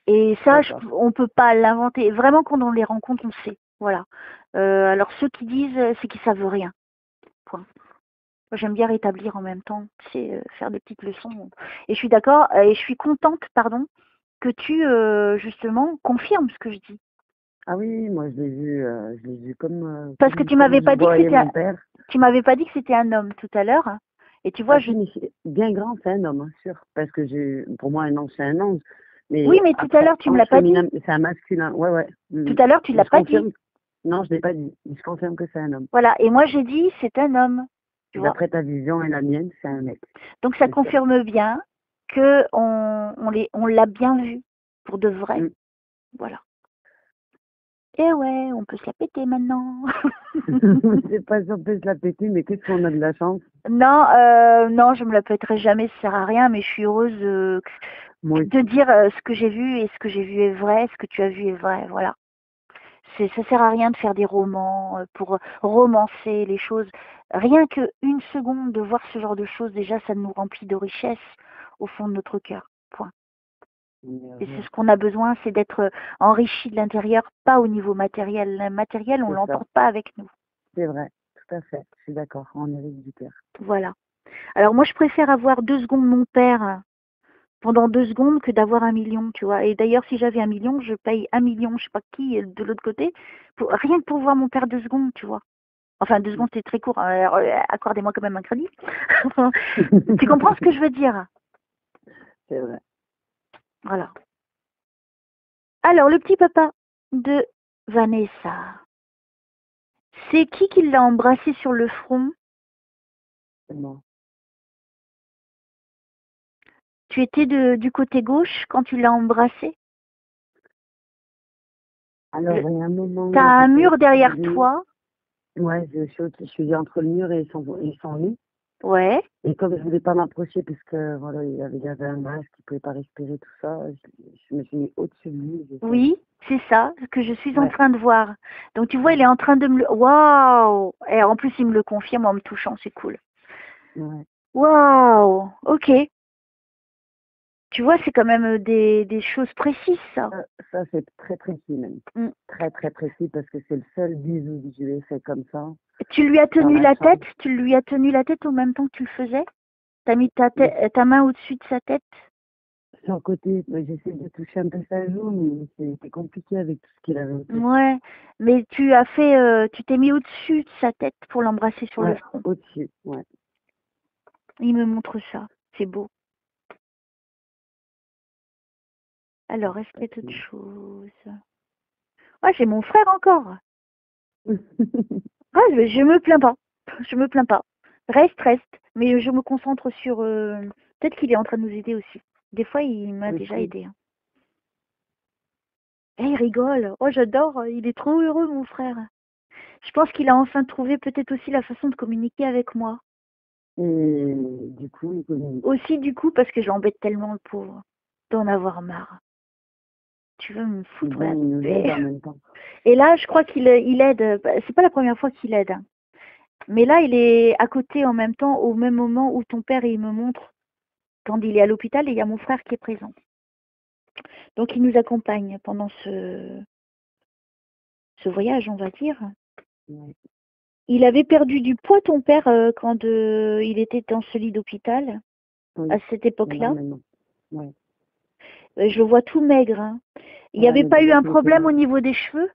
Speaker 1: Ouais,
Speaker 2: Et ça,
Speaker 1: d'accord.
Speaker 2: on peut pas l'inventer. Vraiment, quand on les rencontre, on sait. Voilà. Alors, ceux qui disent, c'est qu'ils savent rien. Point. Moi, j'aime bien rétablir en même temps, c'est faire des petites leçons. Et je suis d'accord, et je suis contente, pardon, que tu, justement, confirmes ce que je dis.
Speaker 1: Ah oui, moi, je l'ai vu
Speaker 2: Parce que tu
Speaker 1: comme
Speaker 2: m'avais
Speaker 1: je
Speaker 2: pas dit que
Speaker 1: voyais
Speaker 2: c'était
Speaker 1: mon père.
Speaker 2: tu m'avais pas dit que c'était un homme tout à l'heure. Et tu vois,
Speaker 1: Ah si, mais c'est bien grand, c'est un homme, hein, sûr. Parce que pour moi, un ange, c'est un ange.
Speaker 2: oui,
Speaker 1: Mais
Speaker 2: mais tout à
Speaker 1: après,
Speaker 2: l'heure, tu me
Speaker 1: ange
Speaker 2: l'as pas dit.
Speaker 1: féminin, c'est un masculin. Ouais, ouais.
Speaker 2: Tout à l'heure, tu
Speaker 1: Mais
Speaker 2: l'as
Speaker 1: je
Speaker 2: pas dit.
Speaker 1: confirme. Non, je l'ai pas dit. Mais je confirme que c'est un homme.
Speaker 2: Voilà. Et moi, j'ai dit, c'est un homme. Tu vois.
Speaker 1: D'après ta vision et la mienne, c'est un mec.
Speaker 2: Donc, ça
Speaker 1: C'est sûr.
Speaker 2: confirme bien que on l'a bien vu pour de vrai.
Speaker 1: Mm.
Speaker 2: Voilà. Eh ouais, on peut se la péter maintenant.
Speaker 1: Je sais pas si on peut se la péter, mais qu'est-ce qu'on a de la chance.
Speaker 2: Non, non, je me la pèterai jamais, ça sert à rien, mais je suis heureuse
Speaker 1: Moi
Speaker 2: de
Speaker 1: aussi.
Speaker 2: dire ce que j'ai vu et ce que j'ai vu est vrai, ce que tu as vu est vrai, voilà. Ça sert à rien de faire des romans pour romancer les choses. Rien que une seconde de voir ce genre de choses, déjà, ça nous remplit de richesse au fond de notre cœur. Point. Et c'est ce qu'on a besoin, c'est d'être enrichi de l'intérieur, pas au niveau matériel. Le matériel, on
Speaker 1: C'est ça.
Speaker 2: l'emporte pas avec nous.
Speaker 1: C'est vrai. Tout à fait. Je suis d'accord. On hérite du père.
Speaker 2: Voilà. Alors moi, je préfère avoir 2 secondes mon père pendant 2 secondes que d'avoir 1 million, tu vois. Et d'ailleurs, si j'avais 1 million, je paye 1 million, je sais pas qui, de l'autre côté, rien que pour voir mon père 2 secondes, tu vois. Enfin, 2 secondes, c'est très court. Alors, accordez-moi quand même un crédit. Tu comprends ce que je veux dire?
Speaker 1: C'est vrai.
Speaker 2: Voilà. Alors, le petit papa de Vanessa, c'est qui l'a embrassé sur le front?
Speaker 1: C'est moi.
Speaker 2: Tu étais du côté gauche quand tu l'as embrassé?
Speaker 1: Alors, il y a un
Speaker 2: T'as
Speaker 1: moment,
Speaker 2: un
Speaker 1: j'étais
Speaker 2: mur derrière
Speaker 1: au-dessus.
Speaker 2: toi?
Speaker 1: Ouais, je suis entre le mur et son lit.
Speaker 2: Ouais.
Speaker 1: Et comme je voulais pas m'approcher parce que voilà, il y avait un masque, il pouvait pas respirer, tout ça, je me suis mis au-dessus de lui.
Speaker 2: Oui, c'est ça ce que je suis en
Speaker 1: Ouais,
Speaker 2: train de voir. Donc tu vois, il
Speaker 1: ouais,
Speaker 2: est en train de me le... Waouh! Et en plus, il me le confirme en me touchant, c'est cool.
Speaker 1: ouais.
Speaker 2: Waouh! Ok. Tu vois, c'est quand même des choses précises, ça.
Speaker 1: Ça, c'est très précis même.
Speaker 2: Mm.
Speaker 1: Très, très précis parce que c'est le seul bisou que je lui ai fait comme ça,
Speaker 2: Tu lui as
Speaker 1: dans
Speaker 2: tenu
Speaker 1: la
Speaker 2: la tête?
Speaker 1: chambre.
Speaker 2: Tu lui as tenu la tête au même temps que tu le faisais? T'as mis
Speaker 1: Mais
Speaker 2: ta main au-dessus de sa tête?
Speaker 1: sur le côté, j'essaie de toucher un peu sa joue, mais c'est compliqué avec tout ce qu'il avait autour.
Speaker 2: Ouais. Mais tu t'es mis au-dessus de sa tête pour l'embrasser sur le
Speaker 1: Ouais,
Speaker 2: front.
Speaker 1: au-dessus, ouais.
Speaker 2: Il me montre ça. C'est beau. Alors, est-ce qu'il y a d'autres choses? Ouais, j'ai mon frère encore. Ah, je me plains pas. Je me plains pas. Reste. Mais je me concentre sur. Peut-être qu'il est en train de nous aider aussi. Des fois, il m'a déjà
Speaker 1: Aussi.
Speaker 2: aidé. Hein. Eh, il rigole. Oh, j'adore. Il est trop heureux, mon frère. Je pense qu'il a enfin trouvé peut-être aussi la façon de communiquer avec moi.
Speaker 1: Et du coup, il communique.
Speaker 2: Aussi, du coup, parce que je l'embête tellement, le pauvre, d'en avoir marre. Tu veux me foutre
Speaker 1: Ben,
Speaker 2: la
Speaker 1: il nous aide
Speaker 2: paix.
Speaker 1: en même temps.
Speaker 2: Et là, je crois qu'il aide. C'est pas la première fois qu'il aide. Hein. Mais là, il est à côté en même temps, au même moment où ton père, il me montre quand il est à l'hôpital et il y a mon frère qui est présent. Donc, il nous accompagne pendant ce voyage, on va dire.
Speaker 1: Ouais.
Speaker 2: Il avait perdu du poids, ton père, quand il était dans ce lit d'hôpital, à
Speaker 1: Oui,
Speaker 2: cette époque-là.
Speaker 1: énormément. Ouais.
Speaker 2: Je le vois tout maigre. Hein. Il n'y
Speaker 1: Ouais,
Speaker 2: avait
Speaker 1: mais
Speaker 2: pas eu
Speaker 1: déjà
Speaker 2: un
Speaker 1: qu'il était
Speaker 2: problème
Speaker 1: là.
Speaker 2: au niveau des cheveux?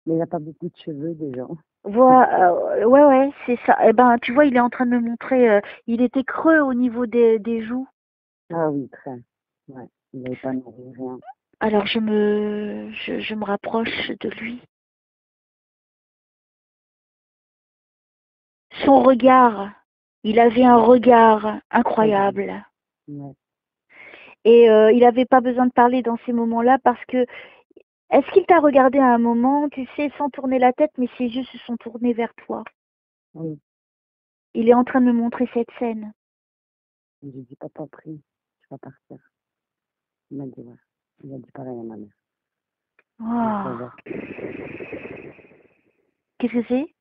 Speaker 1: Mais il n'a pas beaucoup de cheveux déjà.
Speaker 2: Ouais, ouais, c'est ça. Eh ben, tu vois, il est en train de me montrer, il était creux au niveau des joues.
Speaker 1: Ah oui, très. Ouais, il n'avait pas nourri, rien.
Speaker 2: Alors je me rapproche de lui. Son regard, il avait un regard
Speaker 1: Très grand.
Speaker 2: incroyable.
Speaker 1: Ouais.
Speaker 2: Et il n'avait pas besoin de parler dans ces moments-là parce que, est-ce qu'il t'a regardé à un moment, tu sais, sans tourner la tête, mais ses yeux se sont tournés vers toi.
Speaker 1: Oui,
Speaker 2: Il est en train de me montrer cette scène.
Speaker 1: j'ai dit, papa, prie, tu vas partir. Il m'a dit, ouais. Il a dit pareil à ma mère. Il
Speaker 2: Oh.
Speaker 1: savait.
Speaker 2: Qu'est-ce que c'est?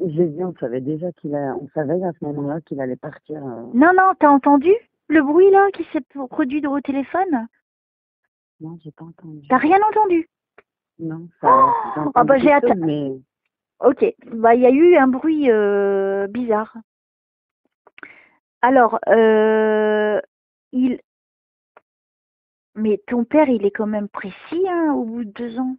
Speaker 1: J'ai dit, on savait à ce moment-là qu'il allait partir.
Speaker 2: Non, non, t'as entendu le bruit là qui s'est produit au téléphone?
Speaker 1: Non, j'ai pas entendu.
Speaker 2: T'as rien entendu?
Speaker 1: Non, j'ai
Speaker 2: Oh, ah
Speaker 1: entendu
Speaker 2: bah j'ai
Speaker 1: quelque
Speaker 2: atta-
Speaker 1: chose, mais
Speaker 2: Ok, bah il y a eu un bruit bizarre. Alors, il... Mais ton père, il est quand même précis, hein, au bout de 2 ans.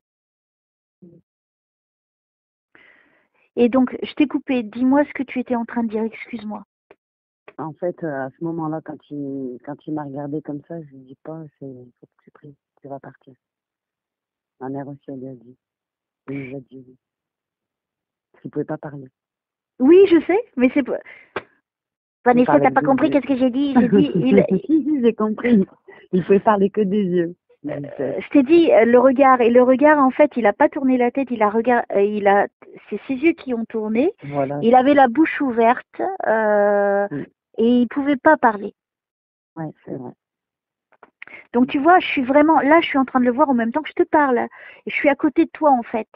Speaker 2: Et donc, je t'ai coupé. Dis-moi ce que tu étais en train de dire, excuse-moi.
Speaker 1: en fait, à ce moment-là, quand il m'a regardé comme ça, je lui dis pas, faut que tu pries, tu vas partir. Ma mère aussi, elle lui a dit. Il nous a dit oui. Il pouvait pas parler.
Speaker 2: Oui, je sais, mais c'est pas...
Speaker 1: Il
Speaker 2: Vanessa,
Speaker 1: parlait
Speaker 2: t'as
Speaker 1: que
Speaker 2: pas
Speaker 1: des
Speaker 2: compris
Speaker 1: yeux.
Speaker 2: qu'est-ce que j'ai dit? J'ai dit,
Speaker 1: Si, j'ai compris. Il pouvait parler que des yeux. Il disait.
Speaker 2: je t'ai dit le regard. Et le regard, en fait, il a pas tourné la tête, c'est ses yeux qui ont tourné.
Speaker 1: Voilà.
Speaker 2: Il avait la bouche ouverte
Speaker 1: Oui,
Speaker 2: et il pouvait pas parler.
Speaker 1: ouais, c'est vrai.
Speaker 2: Donc tu vois, je suis en train de le voir en même temps que je te parle. Et je suis à côté de toi en fait.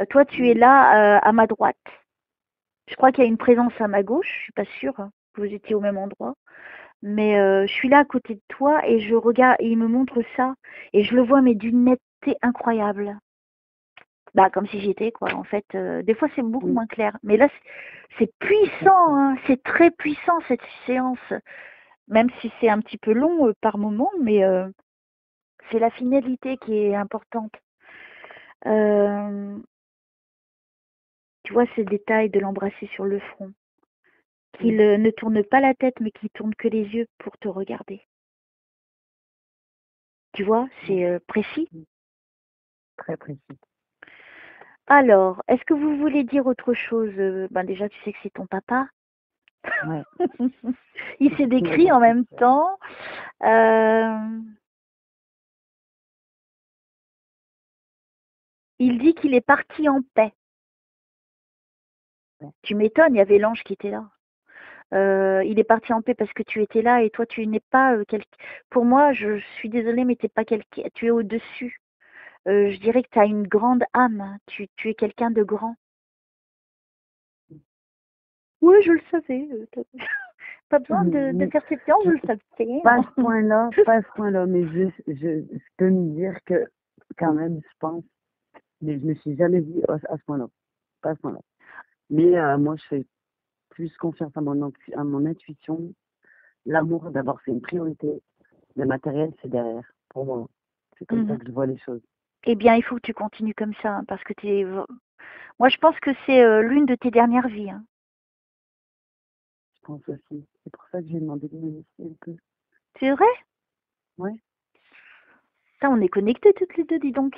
Speaker 2: Toi, tu es là à ma droite. Je crois qu'il y a une présence à ma gauche, je suis pas sûre que vous étiez au même endroit. Mais je suis là à côté de toi et je regarde, et il me montre ça. Et je le vois, mais d'une netteté incroyable. Bah, comme si j'y étais, quoi. En fait, des fois, c'est beaucoup
Speaker 1: Oui,
Speaker 2: moins clair. Mais là, c'est puissant, hein. C'est très puissant, cette séance. Même si c'est un petit peu long par moment, mais c'est la finalité qui est importante. Euh, Tu vois ce détail de l'embrasser sur le front, qu'il ne tourne pas la tête, mais qu'il tourne que les yeux pour te regarder. Tu vois, c'est précis.
Speaker 1: très précis.
Speaker 2: Alors, est-ce que vous voulez dire autre chose? Ben déjà, tu sais que c'est ton papa.
Speaker 1: Ouais.
Speaker 2: Il s'est
Speaker 1: Il m'a
Speaker 2: décrit
Speaker 1: dit
Speaker 2: en
Speaker 1: que
Speaker 2: même temps. Il dit qu'il est parti en paix.
Speaker 1: ouais.
Speaker 2: Tu m'étonnes, il y avait l'ange qui était là. Il est parti en paix parce que tu étais là et toi, tu n'es pas quelqu'un. Pour moi, je suis désolée, mais t'es pas quelqu'un. Tu es au-dessus. Je dirais que tu as une grande âme. Tu es quelqu'un de grand. Oui, je le savais. Pas besoin de faire cette séance, je le savais.
Speaker 1: Pas à ce point-là, pas à ce point-là, mais je peux me dire que quand même, je pense, mais je me suis jamais vue à ce point-là. Pas à ce point-là. Mais moi, je fais plus confiance à mon intuition. L'amour, d'abord, c'est une priorité. Le matériel, c'est derrière. Pour moi, c'est comme ça
Speaker 2: Mhm.
Speaker 1: que je vois les choses.
Speaker 2: Eh bien, il faut que tu continues comme ça, hein, parce que moi, je pense que c'est l'une de tes dernières vies, hein.
Speaker 1: Je pense aussi. C'est pour ça que j'ai demandé de m'initier un peu.
Speaker 2: C'est vrai?
Speaker 1: Ouais.
Speaker 2: Putain, on est connectés toutes les deux, dis donc.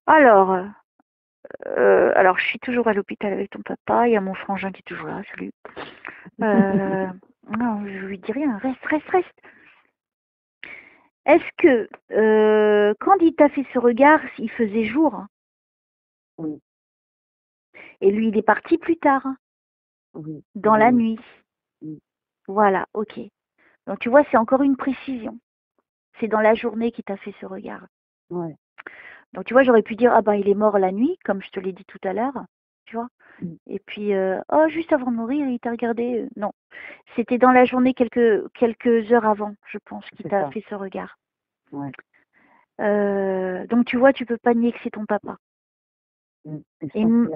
Speaker 2: Alors, je suis toujours à l'hôpital avec ton papa. Il y a mon frangin qui est toujours là. Salut. Non, je lui dis rien. Reste, reste, reste. Est-ce que quand il t'a fait ce regard, il faisait jour, hein,
Speaker 1: Oui,
Speaker 2: et lui, il est parti plus tard, hein,
Speaker 1: oui,
Speaker 2: dans la
Speaker 1: oui,
Speaker 2: nuit.
Speaker 1: oui.
Speaker 2: Voilà, ok. Donc tu vois, c'est encore une précision. C'est dans la journée qu'il t'a fait ce regard.
Speaker 1: Ouais.
Speaker 2: Donc tu vois, j'aurais pu dire, ah ben il est mort la nuit, comme je te l'ai dit tout à l'heure, tu vois.
Speaker 1: Mm.
Speaker 2: Et puis, oh, juste avant de mourir, il t'a regardé. Non, c'était dans la journée, quelques heures avant, je pense, qu'il
Speaker 1: C'est
Speaker 2: t'a
Speaker 1: ça.
Speaker 2: fait ce regard.
Speaker 1: Ouais.
Speaker 2: Donc tu vois, tu peux pas nier que c'est ton papa.
Speaker 1: Et je
Speaker 2: Et
Speaker 1: pense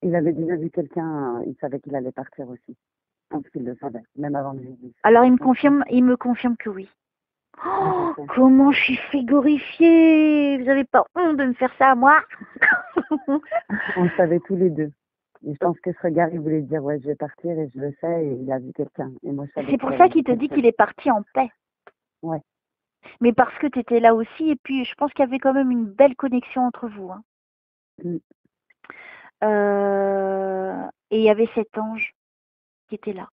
Speaker 1: il avait déjà vu quelqu'un, il savait qu'il allait partir aussi. Je pense qu'il le savait, même avant que je lui dise.
Speaker 2: alors
Speaker 1: Je pense que,
Speaker 2: il me confirme que oui.
Speaker 1: ouais, je
Speaker 2: Oh,
Speaker 1: sais.
Speaker 2: comment je suis frigorifiée! Vous avez pas honte de me faire ça à moi?
Speaker 1: On le savait tous les deux. Et je pense que ce regard, il voulait dire, ouais, je vais partir et je le sais, et il a vu quelqu'un. Et moi, je savais
Speaker 2: C'est pour
Speaker 1: qu'il
Speaker 2: ça
Speaker 1: avait
Speaker 2: qu'il
Speaker 1: vu
Speaker 2: te dit
Speaker 1: quelqu'un.
Speaker 2: qu'il est parti en paix.
Speaker 1: Ouais,
Speaker 2: Mais parce que tu étais là aussi, et puis je pense qu'il y avait quand même une belle connexion entre vous, hein.
Speaker 1: mm,
Speaker 2: Et il y avait cet ange qui était là.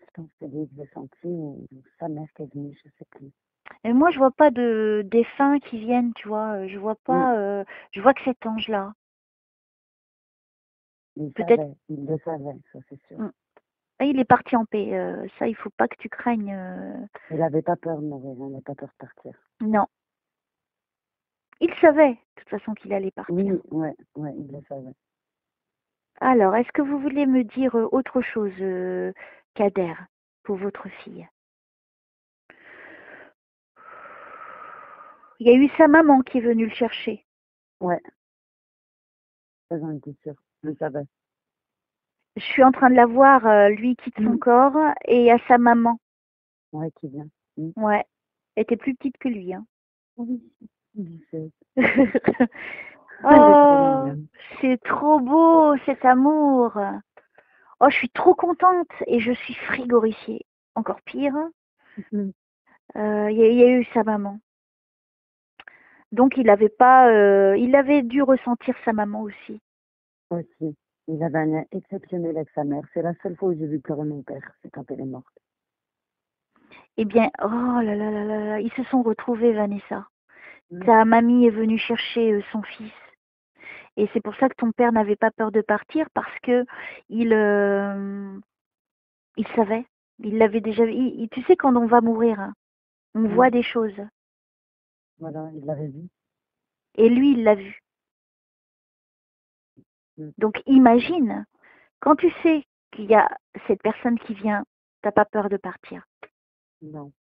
Speaker 1: je pense que lui, il l'a senti, ou sa mère qui est venue, je sais plus.
Speaker 2: Et moi, je vois pas de défunts qui viennent, tu vois. Je vois
Speaker 1: Mm,
Speaker 2: pas. Je vois que cet ange-là. Peut-être.
Speaker 1: il le savait, ça c'est sûr.
Speaker 2: Mm. Ah, il est parti en paix. Ça, il faut pas que tu craignes.
Speaker 1: Il avait pas peur de mourir, il n'avait pas peur de partir.
Speaker 2: Non. Il savait, de toute façon, qu'il allait partir.
Speaker 1: Oui, ouais, il le savait.
Speaker 2: Alors, est-ce que vous voulez me dire autre chose, Kader, pour votre fille? Il y a eu sa maman qui est venue le chercher.
Speaker 1: Ouais, ça j'en étais sûre, je le savais.
Speaker 2: Je suis en train de la voir, lui quitte son corps et il y a sa maman.
Speaker 1: Ouais, qui vient. Mm.
Speaker 2: Ouais. Elle était plus petite que lui, hein.
Speaker 1: Oui, je sais. Elle est trop
Speaker 2: Oh,
Speaker 1: mignonne.
Speaker 2: c'est trop beau cet amour. Oh, je suis trop contente et je suis frigorifiée. Encore pire,
Speaker 1: Mm.
Speaker 2: il y a eu sa maman. Donc il avait pas, il avait dû ressentir sa maman aussi.
Speaker 1: Aussi. Il avait un lien exceptionnel avec sa mère. C'est la seule fois où j'ai vu pleurer mon père, c'est quand elle est morte.
Speaker 2: Eh bien, oh là là là là là, ils se sont retrouvés, Vanessa.
Speaker 1: Mm.
Speaker 2: Ta mamie est venue chercher son fils. Et c'est pour ça que ton père n'avait pas peur de partir parce que il, il savait. Il l'avait déjà vu. Tu sais, quand on va mourir, hein, on
Speaker 1: Mm.
Speaker 2: voit des choses.
Speaker 1: Voilà, il l'avait vu.
Speaker 2: Et lui, il l'a vu.
Speaker 1: Mm.
Speaker 2: Donc imagine, quand tu sais qu'il y a cette personne qui vient, t'as pas peur de partir.
Speaker 1: Non.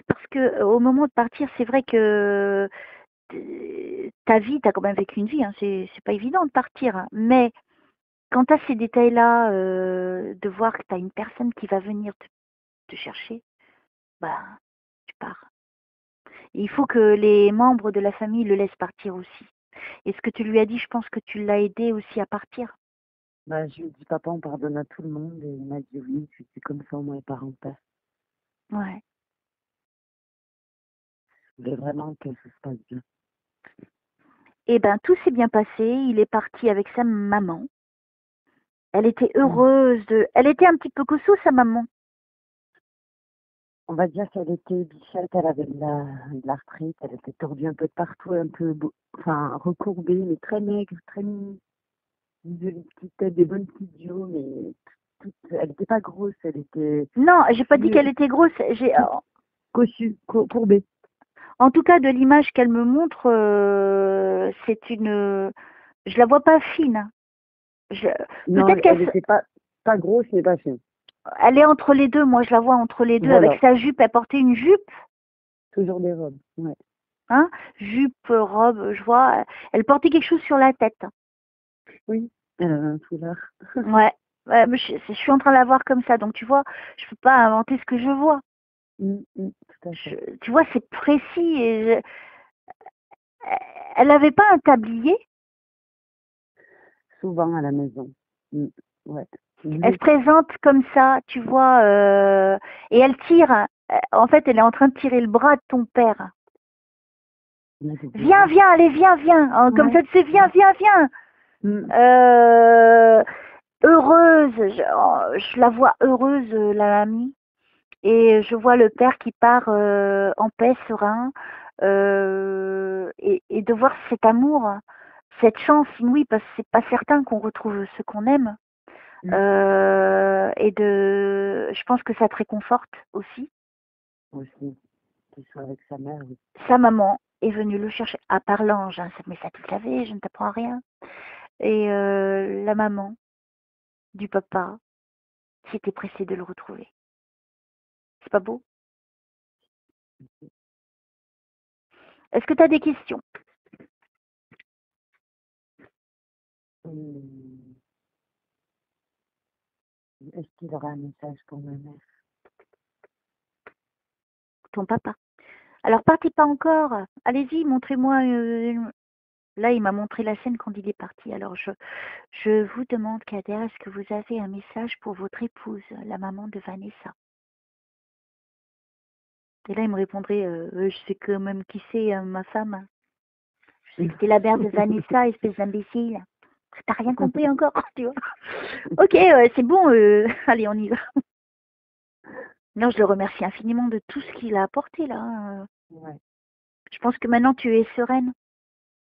Speaker 2: Parce que au moment de partir, c'est vrai que ta vie, tu as quand même vécu une vie, hein, c'est pas évident de partir, hein. Mais quand tu as ces détails-là, de voir que tu as une personne qui va venir te chercher, bah, tu pars. Et il faut que les membres de la famille le laissent partir aussi. Et ce que tu lui as dit, je pense que tu l'as aidé aussi à partir.
Speaker 1: Bah, je lui ai dit, papa, on pardonne à tout le monde. Et il m'a dit oui, c'est comme ça, au moins, il part en paix.
Speaker 2: Ouais.
Speaker 1: Je voulais vraiment que ça se passe bien.
Speaker 2: Et ben, tout s'est bien passé. Il est parti avec sa maman. Elle était
Speaker 1: Mm.
Speaker 2: heureuse de. Elle était un petit peu costaud, sa maman.
Speaker 1: On va dire qu'elle était bichette, elle avait de l'arthrite, elle était tordue un peu de partout, un peu, enfin, recourbée, mais très maigre, très mimi. Une jolie petite tête, des bonnes petites joues, mais elle n'était pas grosse, elle était
Speaker 2: Non, j'ai pas dit
Speaker 1: plus,
Speaker 2: qu'elle était grosse.
Speaker 1: plus cossue, courbée.
Speaker 2: En tout cas, de l'image qu'elle me montre, c'est une. Je la vois pas fine. Je-
Speaker 1: Non,
Speaker 2: Peut-être qu'elle
Speaker 1: elle n'était pas grosse, mais pas fine.
Speaker 2: elle est entre les deux. Moi, je la vois entre les deux avec
Speaker 1: Voilà,
Speaker 2: sa jupe. Elle portait une jupe,
Speaker 1: toujours des robes. Ouais.
Speaker 2: hein, jupe, robe. Je vois. Elle portait quelque chose sur la tête.
Speaker 1: Oui, elle avait un foulard.
Speaker 2: Ouais. Ouais, mais je suis en train de la voir comme ça. Donc, tu vois, je peux pas inventer ce que je vois.
Speaker 1: Tout à fait.
Speaker 2: Tu vois, c'est précis. Elle n'avait pas un tablier.
Speaker 1: Souvent à la maison. Mm, ouais.
Speaker 2: Elle se
Speaker 1: Bleu.
Speaker 2: présente comme ça, tu vois, et elle tire. En fait, elle est en train de tirer le bras de ton père.
Speaker 1: On avait dit
Speaker 2: Viens,
Speaker 1: oui.
Speaker 2: viens, allez, viens, viens. Hein, comme
Speaker 1: Ouais.
Speaker 2: ça, tu sais, viens, viens, viens.
Speaker 1: Mm,
Speaker 2: Euh, Heureuse, je la vois heureuse, la mamie. Et je vois le père qui part en paix, serein. Et de voir cet amour, cette chance inouïe, parce que c'est pas certain qu'on retrouve ce qu'on aime.
Speaker 1: mm.
Speaker 2: Je pense que ça te réconforte aussi.
Speaker 1: Aussi. Qu'il soit avec sa mère, oui.
Speaker 2: Sa maman est venue le chercher, à part l'ange, hein, mais ça tu le savais, je ne t'apprends rien. Et la maman du papa qui était pressée de le retrouver. C'est pas beau? Est-ce que tu as des questions?
Speaker 1: Mm. Est-ce qu'il aura un message pour ma mère?
Speaker 2: Ton papa. Alors partez pas encore. Allez-y, montrez-moi. Là, il m'a montré la scène quand il est parti. Alors, je vous demande, Kader, est-ce que vous avez un message pour votre épouse, la maman de Vanessa? Et là, il me répondrait, je sais quand même qui c'est, ma femme. Je sais que c'est la mère de Vanessa, espèce d'imbécile. T'as rien compris encore, tu vois. Ok, c'est bon, allez, on y va. Non, je le remercie infiniment de tout ce qu'il a apporté, là.
Speaker 1: Ouais.
Speaker 2: Je pense que maintenant, tu es sereine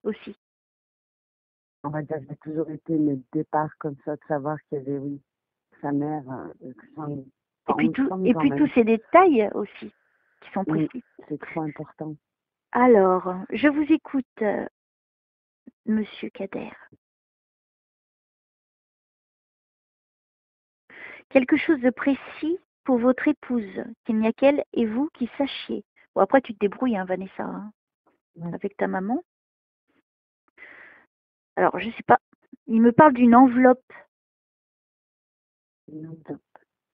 Speaker 2: aussi.
Speaker 1: On va dire que j'ai toujours été le départ comme ça, de savoir qu'il y avait, oui, sa mère,
Speaker 2: Et puis tous ces détails aussi qui sont
Speaker 1: Oui,
Speaker 2: précis.
Speaker 1: c'est trop important.
Speaker 2: Alors, je vous écoute, Monsieur Kader. Quelque chose de précis pour votre épouse, qu'il n'y a qu'elle et vous qui sachiez. Bon, après, tu te débrouilles, hein, Vanessa, hein,
Speaker 1: Ouais.
Speaker 2: avec ta maman. Alors, je sais pas. Il me parle d'une enveloppe.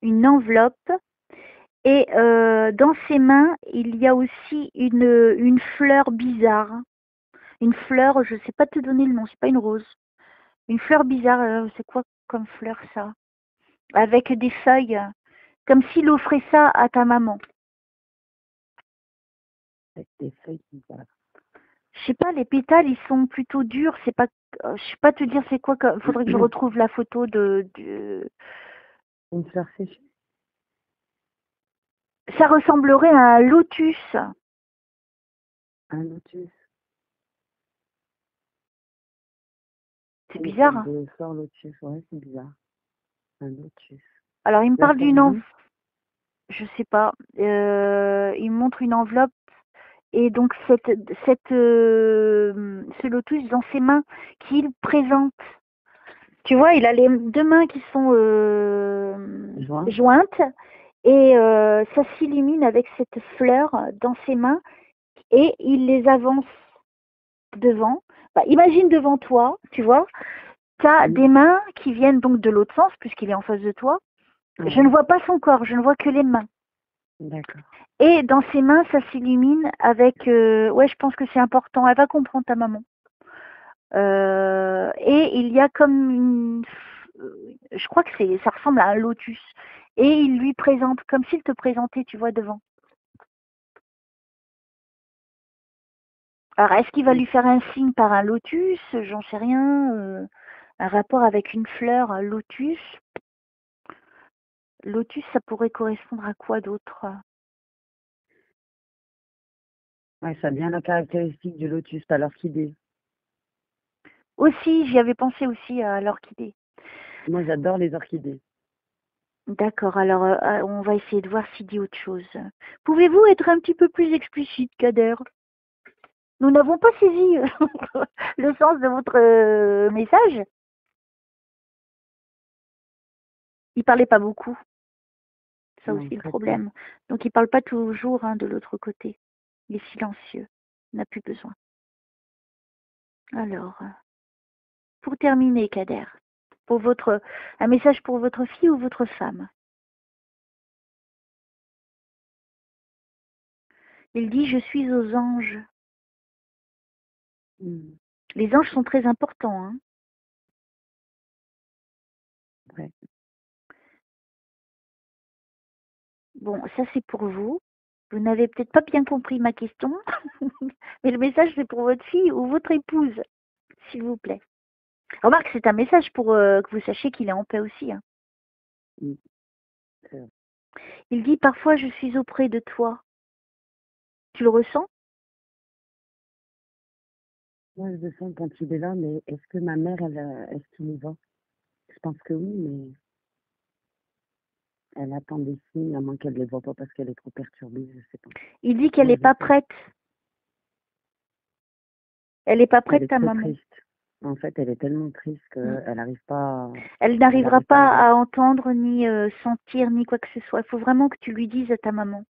Speaker 2: Une enveloppe. Et dans ses mains, il y a aussi une fleur bizarre. Une fleur, je ne sais pas te donner le nom, c'est pas une rose. Une fleur bizarre, c'est quoi comme fleur ça? Avec des feuilles, comme s'il offrait ça à ta maman.
Speaker 1: Avec des feuilles bizarres.
Speaker 2: Je sais pas, les pétales, ils sont plutôt durs. C'est pas, je sais pas te dire c'est quoi. Faudrait que je retrouve la photo
Speaker 1: Une fleur séchée?
Speaker 2: Ça ressemblerait à un lotus.
Speaker 1: Un lotus.
Speaker 2: C'est bizarre. Hein.
Speaker 1: Des fleurs lotus, ouais, c'est bizarre. Un lotus.
Speaker 2: Alors, il me parle d'une
Speaker 1: enveloppe.
Speaker 2: Je sais pas. Il me montre une enveloppe. Et donc, ce lotus dans ses mains qu'il présente. Tu vois, il a les deux mains qui sont jointes. Et ça s'illumine avec cette fleur dans ses mains. Et il les avance devant. Bah, imagine devant toi, tu vois, tu as des mains qui viennent donc de l'autre sens, puisqu'il est en face de toi. Ouais. Je ne vois pas son corps, je ne vois que les mains.
Speaker 1: D'accord.
Speaker 2: Et dans ses mains, ça s'illumine avec... ouais, je pense que c'est important. Elle va comprendre ta maman. Et il y a comme une... je crois que ça ressemble à un lotus. Et il lui présente, comme s'il te présentait, tu vois, devant. Alors, est-ce qu'il va lui faire un signe par un lotus? J'en sais rien. Un rapport avec une fleur, un lotus. Lotus, ça pourrait correspondre à quoi d'autre?
Speaker 1: Ouais, ça a bien la caractéristique du lotus, pas l'orchidée.
Speaker 2: Aussi, j'y avais pensé aussi à l'orchidée.
Speaker 1: Moi, j'adore les orchidées.
Speaker 2: D'accord, alors on va essayer de voir s'il dit autre chose. Pouvez-vous être un petit peu plus explicite, Kader? Nous n'avons pas saisi le sens de votre message. Il parlait pas beaucoup. Ça aussi le problème. Donc il parle pas toujours de l'autre côté. Il est silencieux. Il n'a plus besoin. Alors, pour terminer, Kader, un message pour votre fille ou votre femme. Il dit, je suis aux anges. Les anges sont très importants. Hein.
Speaker 1: Ouais.
Speaker 2: Bon, ça c'est pour vous. Vous n'avez peut-être pas bien compris ma question, mais le message c'est pour votre fille ou votre épouse, s'il vous plaît. Remarque, c'est un message pour que vous sachiez qu'il est en paix aussi. Hein. Il dit, parfois je suis auprès de toi. Tu le ressens?
Speaker 1: Moi, je le sens quand il est là, mais est-ce que ma mère, est-ce qu'il y va? Je pense que oui, mais elle attend des signes, à moins qu'elle ne les voit pas parce qu'elle est trop perturbée, je sais pas.
Speaker 2: Il dit qu'elle n'est pas prête. Elle n'est pas prête, ta maman.
Speaker 1: Triste. En fait, elle est tellement triste qu'elle n'arrive pas.
Speaker 2: Elle n'arrivera pas à entendre, ni sentir, ni quoi que ce soit. Il faut vraiment que tu lui dises à ta maman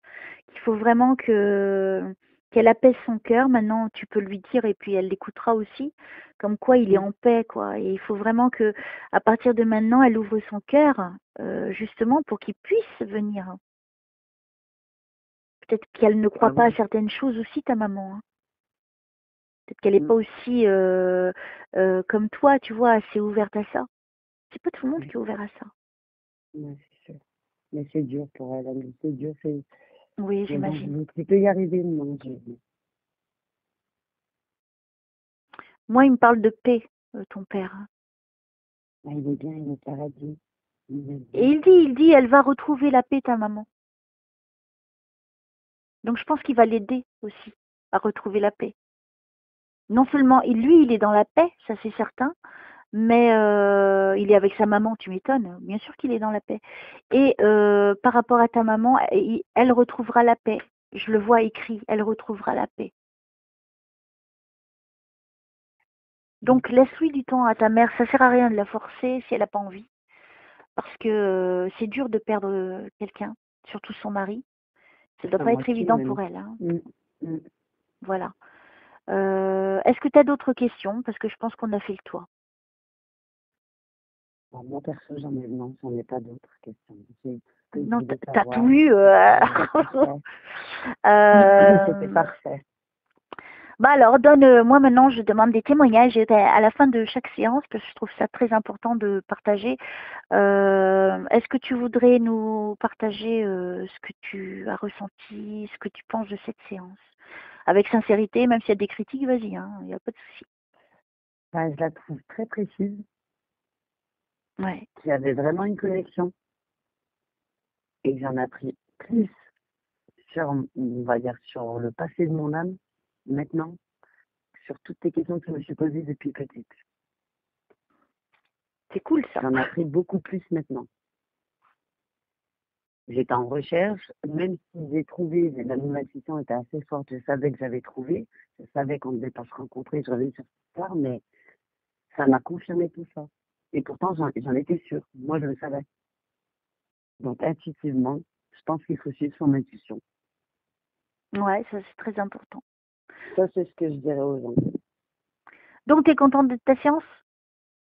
Speaker 2: qu'il faut vraiment qu'elle apaise son cœur. Maintenant, tu peux lui dire et puis elle l'écoutera aussi, comme quoi il est en paix, quoi. Et il faut vraiment que, à partir de maintenant, elle ouvre son cœur, justement, pour qu'il puisse venir. Peut-être qu'elle ne croit pas à certaines choses aussi, ta maman. Hein. Peut-être qu'elle n'est pas aussi comme toi, tu vois, assez ouverte à ça. C'est pas tout le monde qui est ouvert à ça.
Speaker 1: Ouais, c'est sûr. Mais c'est dur pour elle, c'est dur, c'est...
Speaker 2: Oui,
Speaker 1: Mais bon,
Speaker 2: j'imagine.
Speaker 1: tu peux y arriver, non, je dis.
Speaker 2: Moi, il me parle de paix, ton père.
Speaker 1: Ah, il est bien, il est au paradis. Il est
Speaker 2: Et
Speaker 1: bien.
Speaker 2: il dit, elle va retrouver la paix, ta maman. Donc je pense qu'il va l'aider aussi à retrouver la paix. Non seulement lui, il est dans la paix, ça c'est certain, mais il est avec sa maman, tu m'étonnes. Bien sûr qu'il est dans la paix. Et par rapport à ta maman, elle retrouvera la paix. Je le vois écrit, elle retrouvera la paix. Donc laisse-lui du temps à ta mère, ça sert à rien de la forcer si elle n'a pas envie. Parce que c'est dur de perdre quelqu'un, surtout son mari. Ça ne doit
Speaker 1: À
Speaker 2: pas être
Speaker 1: moitié,
Speaker 2: évident
Speaker 1: même.
Speaker 2: pour elle. Hein.
Speaker 1: Mm.
Speaker 2: Voilà. Est-ce que tu as d'autres questions? Parce que je pense qu'on a fait le tour.
Speaker 1: Bon, moi, perso, j'en ai pas d'autres questions. C'est ce que je
Speaker 2: Non,
Speaker 1: voulais
Speaker 2: t'as tout
Speaker 1: savoir.
Speaker 2: eu.
Speaker 1: C'était parfait.
Speaker 2: Bah alors, moi maintenant, je demande des témoignages à la fin de chaque séance, parce que je trouve ça très important de partager. Est-ce que tu voudrais nous partager ce que tu as ressenti, ce que tu penses de cette séance? Avec sincérité, même s'il y a des critiques, vas-y, hein, il n'y a pas de souci.
Speaker 1: Enfin, je la trouve très précise,
Speaker 2: Ouais.
Speaker 1: qu'il y avait vraiment une connexion et que j'en ai appris plus sur, on va dire, sur le passé de mon âme, maintenant, sur toutes les questions que je me suis posées depuis petite.
Speaker 2: C'est cool ça.
Speaker 1: J'en ai appris beaucoup plus maintenant. J'étais en recherche, même si j'ai trouvé, la nouvelle intuition était assez forte, je savais que j'avais trouvé, je savais qu'on ne devait pas se rencontrer, je revenais sur cette histoire, mais ça m'a confirmé tout ça. Et pourtant, j'en étais sûre. Moi, je le savais. Donc, intuitivement, je pense qu'il faut suivre son intuition.
Speaker 2: Ouais, ça c'est très important.
Speaker 1: Ça, c'est ce que je dirais aux gens.
Speaker 2: Donc, tu es contente de ta séance?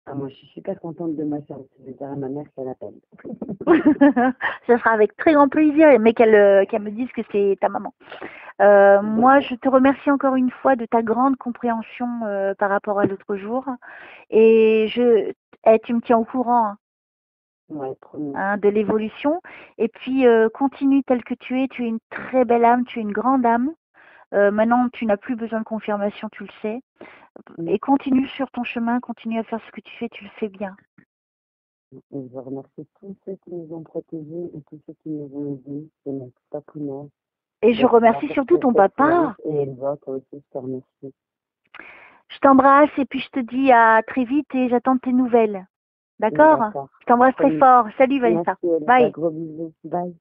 Speaker 1: Ah, moi, je suis super contente de ma séance. Je vais dire à ma mère qu'elle appelle.
Speaker 2: Ça sera avec très grand plaisir, mais qu'elle me dise que c'est ta maman. Moi, je te remercie encore une fois de ta grande compréhension par rapport à l'autre jour. Et tu me tiens au courant
Speaker 1: Ouais, promis.
Speaker 2: de l'évolution. Et puis, continue tel que tu es. Tu es une très belle âme, tu es une grande âme. Maintenant, tu n'as plus besoin de confirmation, tu le sais. Et continue sur ton chemin, continue à faire ce que tu fais, tu le fais bien.
Speaker 1: Et je remercie tous ceux qui nous ont protégés et tous ceux qui nous ont aidés. C'est notre papounet.
Speaker 2: Et je remercie surtout ton papa.
Speaker 1: Et le vôtre aussi, je te remercie.
Speaker 2: Je t'embrasse et puis je te dis à très vite et j'attends tes nouvelles. D'accord? Je t'embrasse très fort. Salut Vanessa.
Speaker 1: Merci,
Speaker 2: Bye.
Speaker 1: gros bisous. Bye.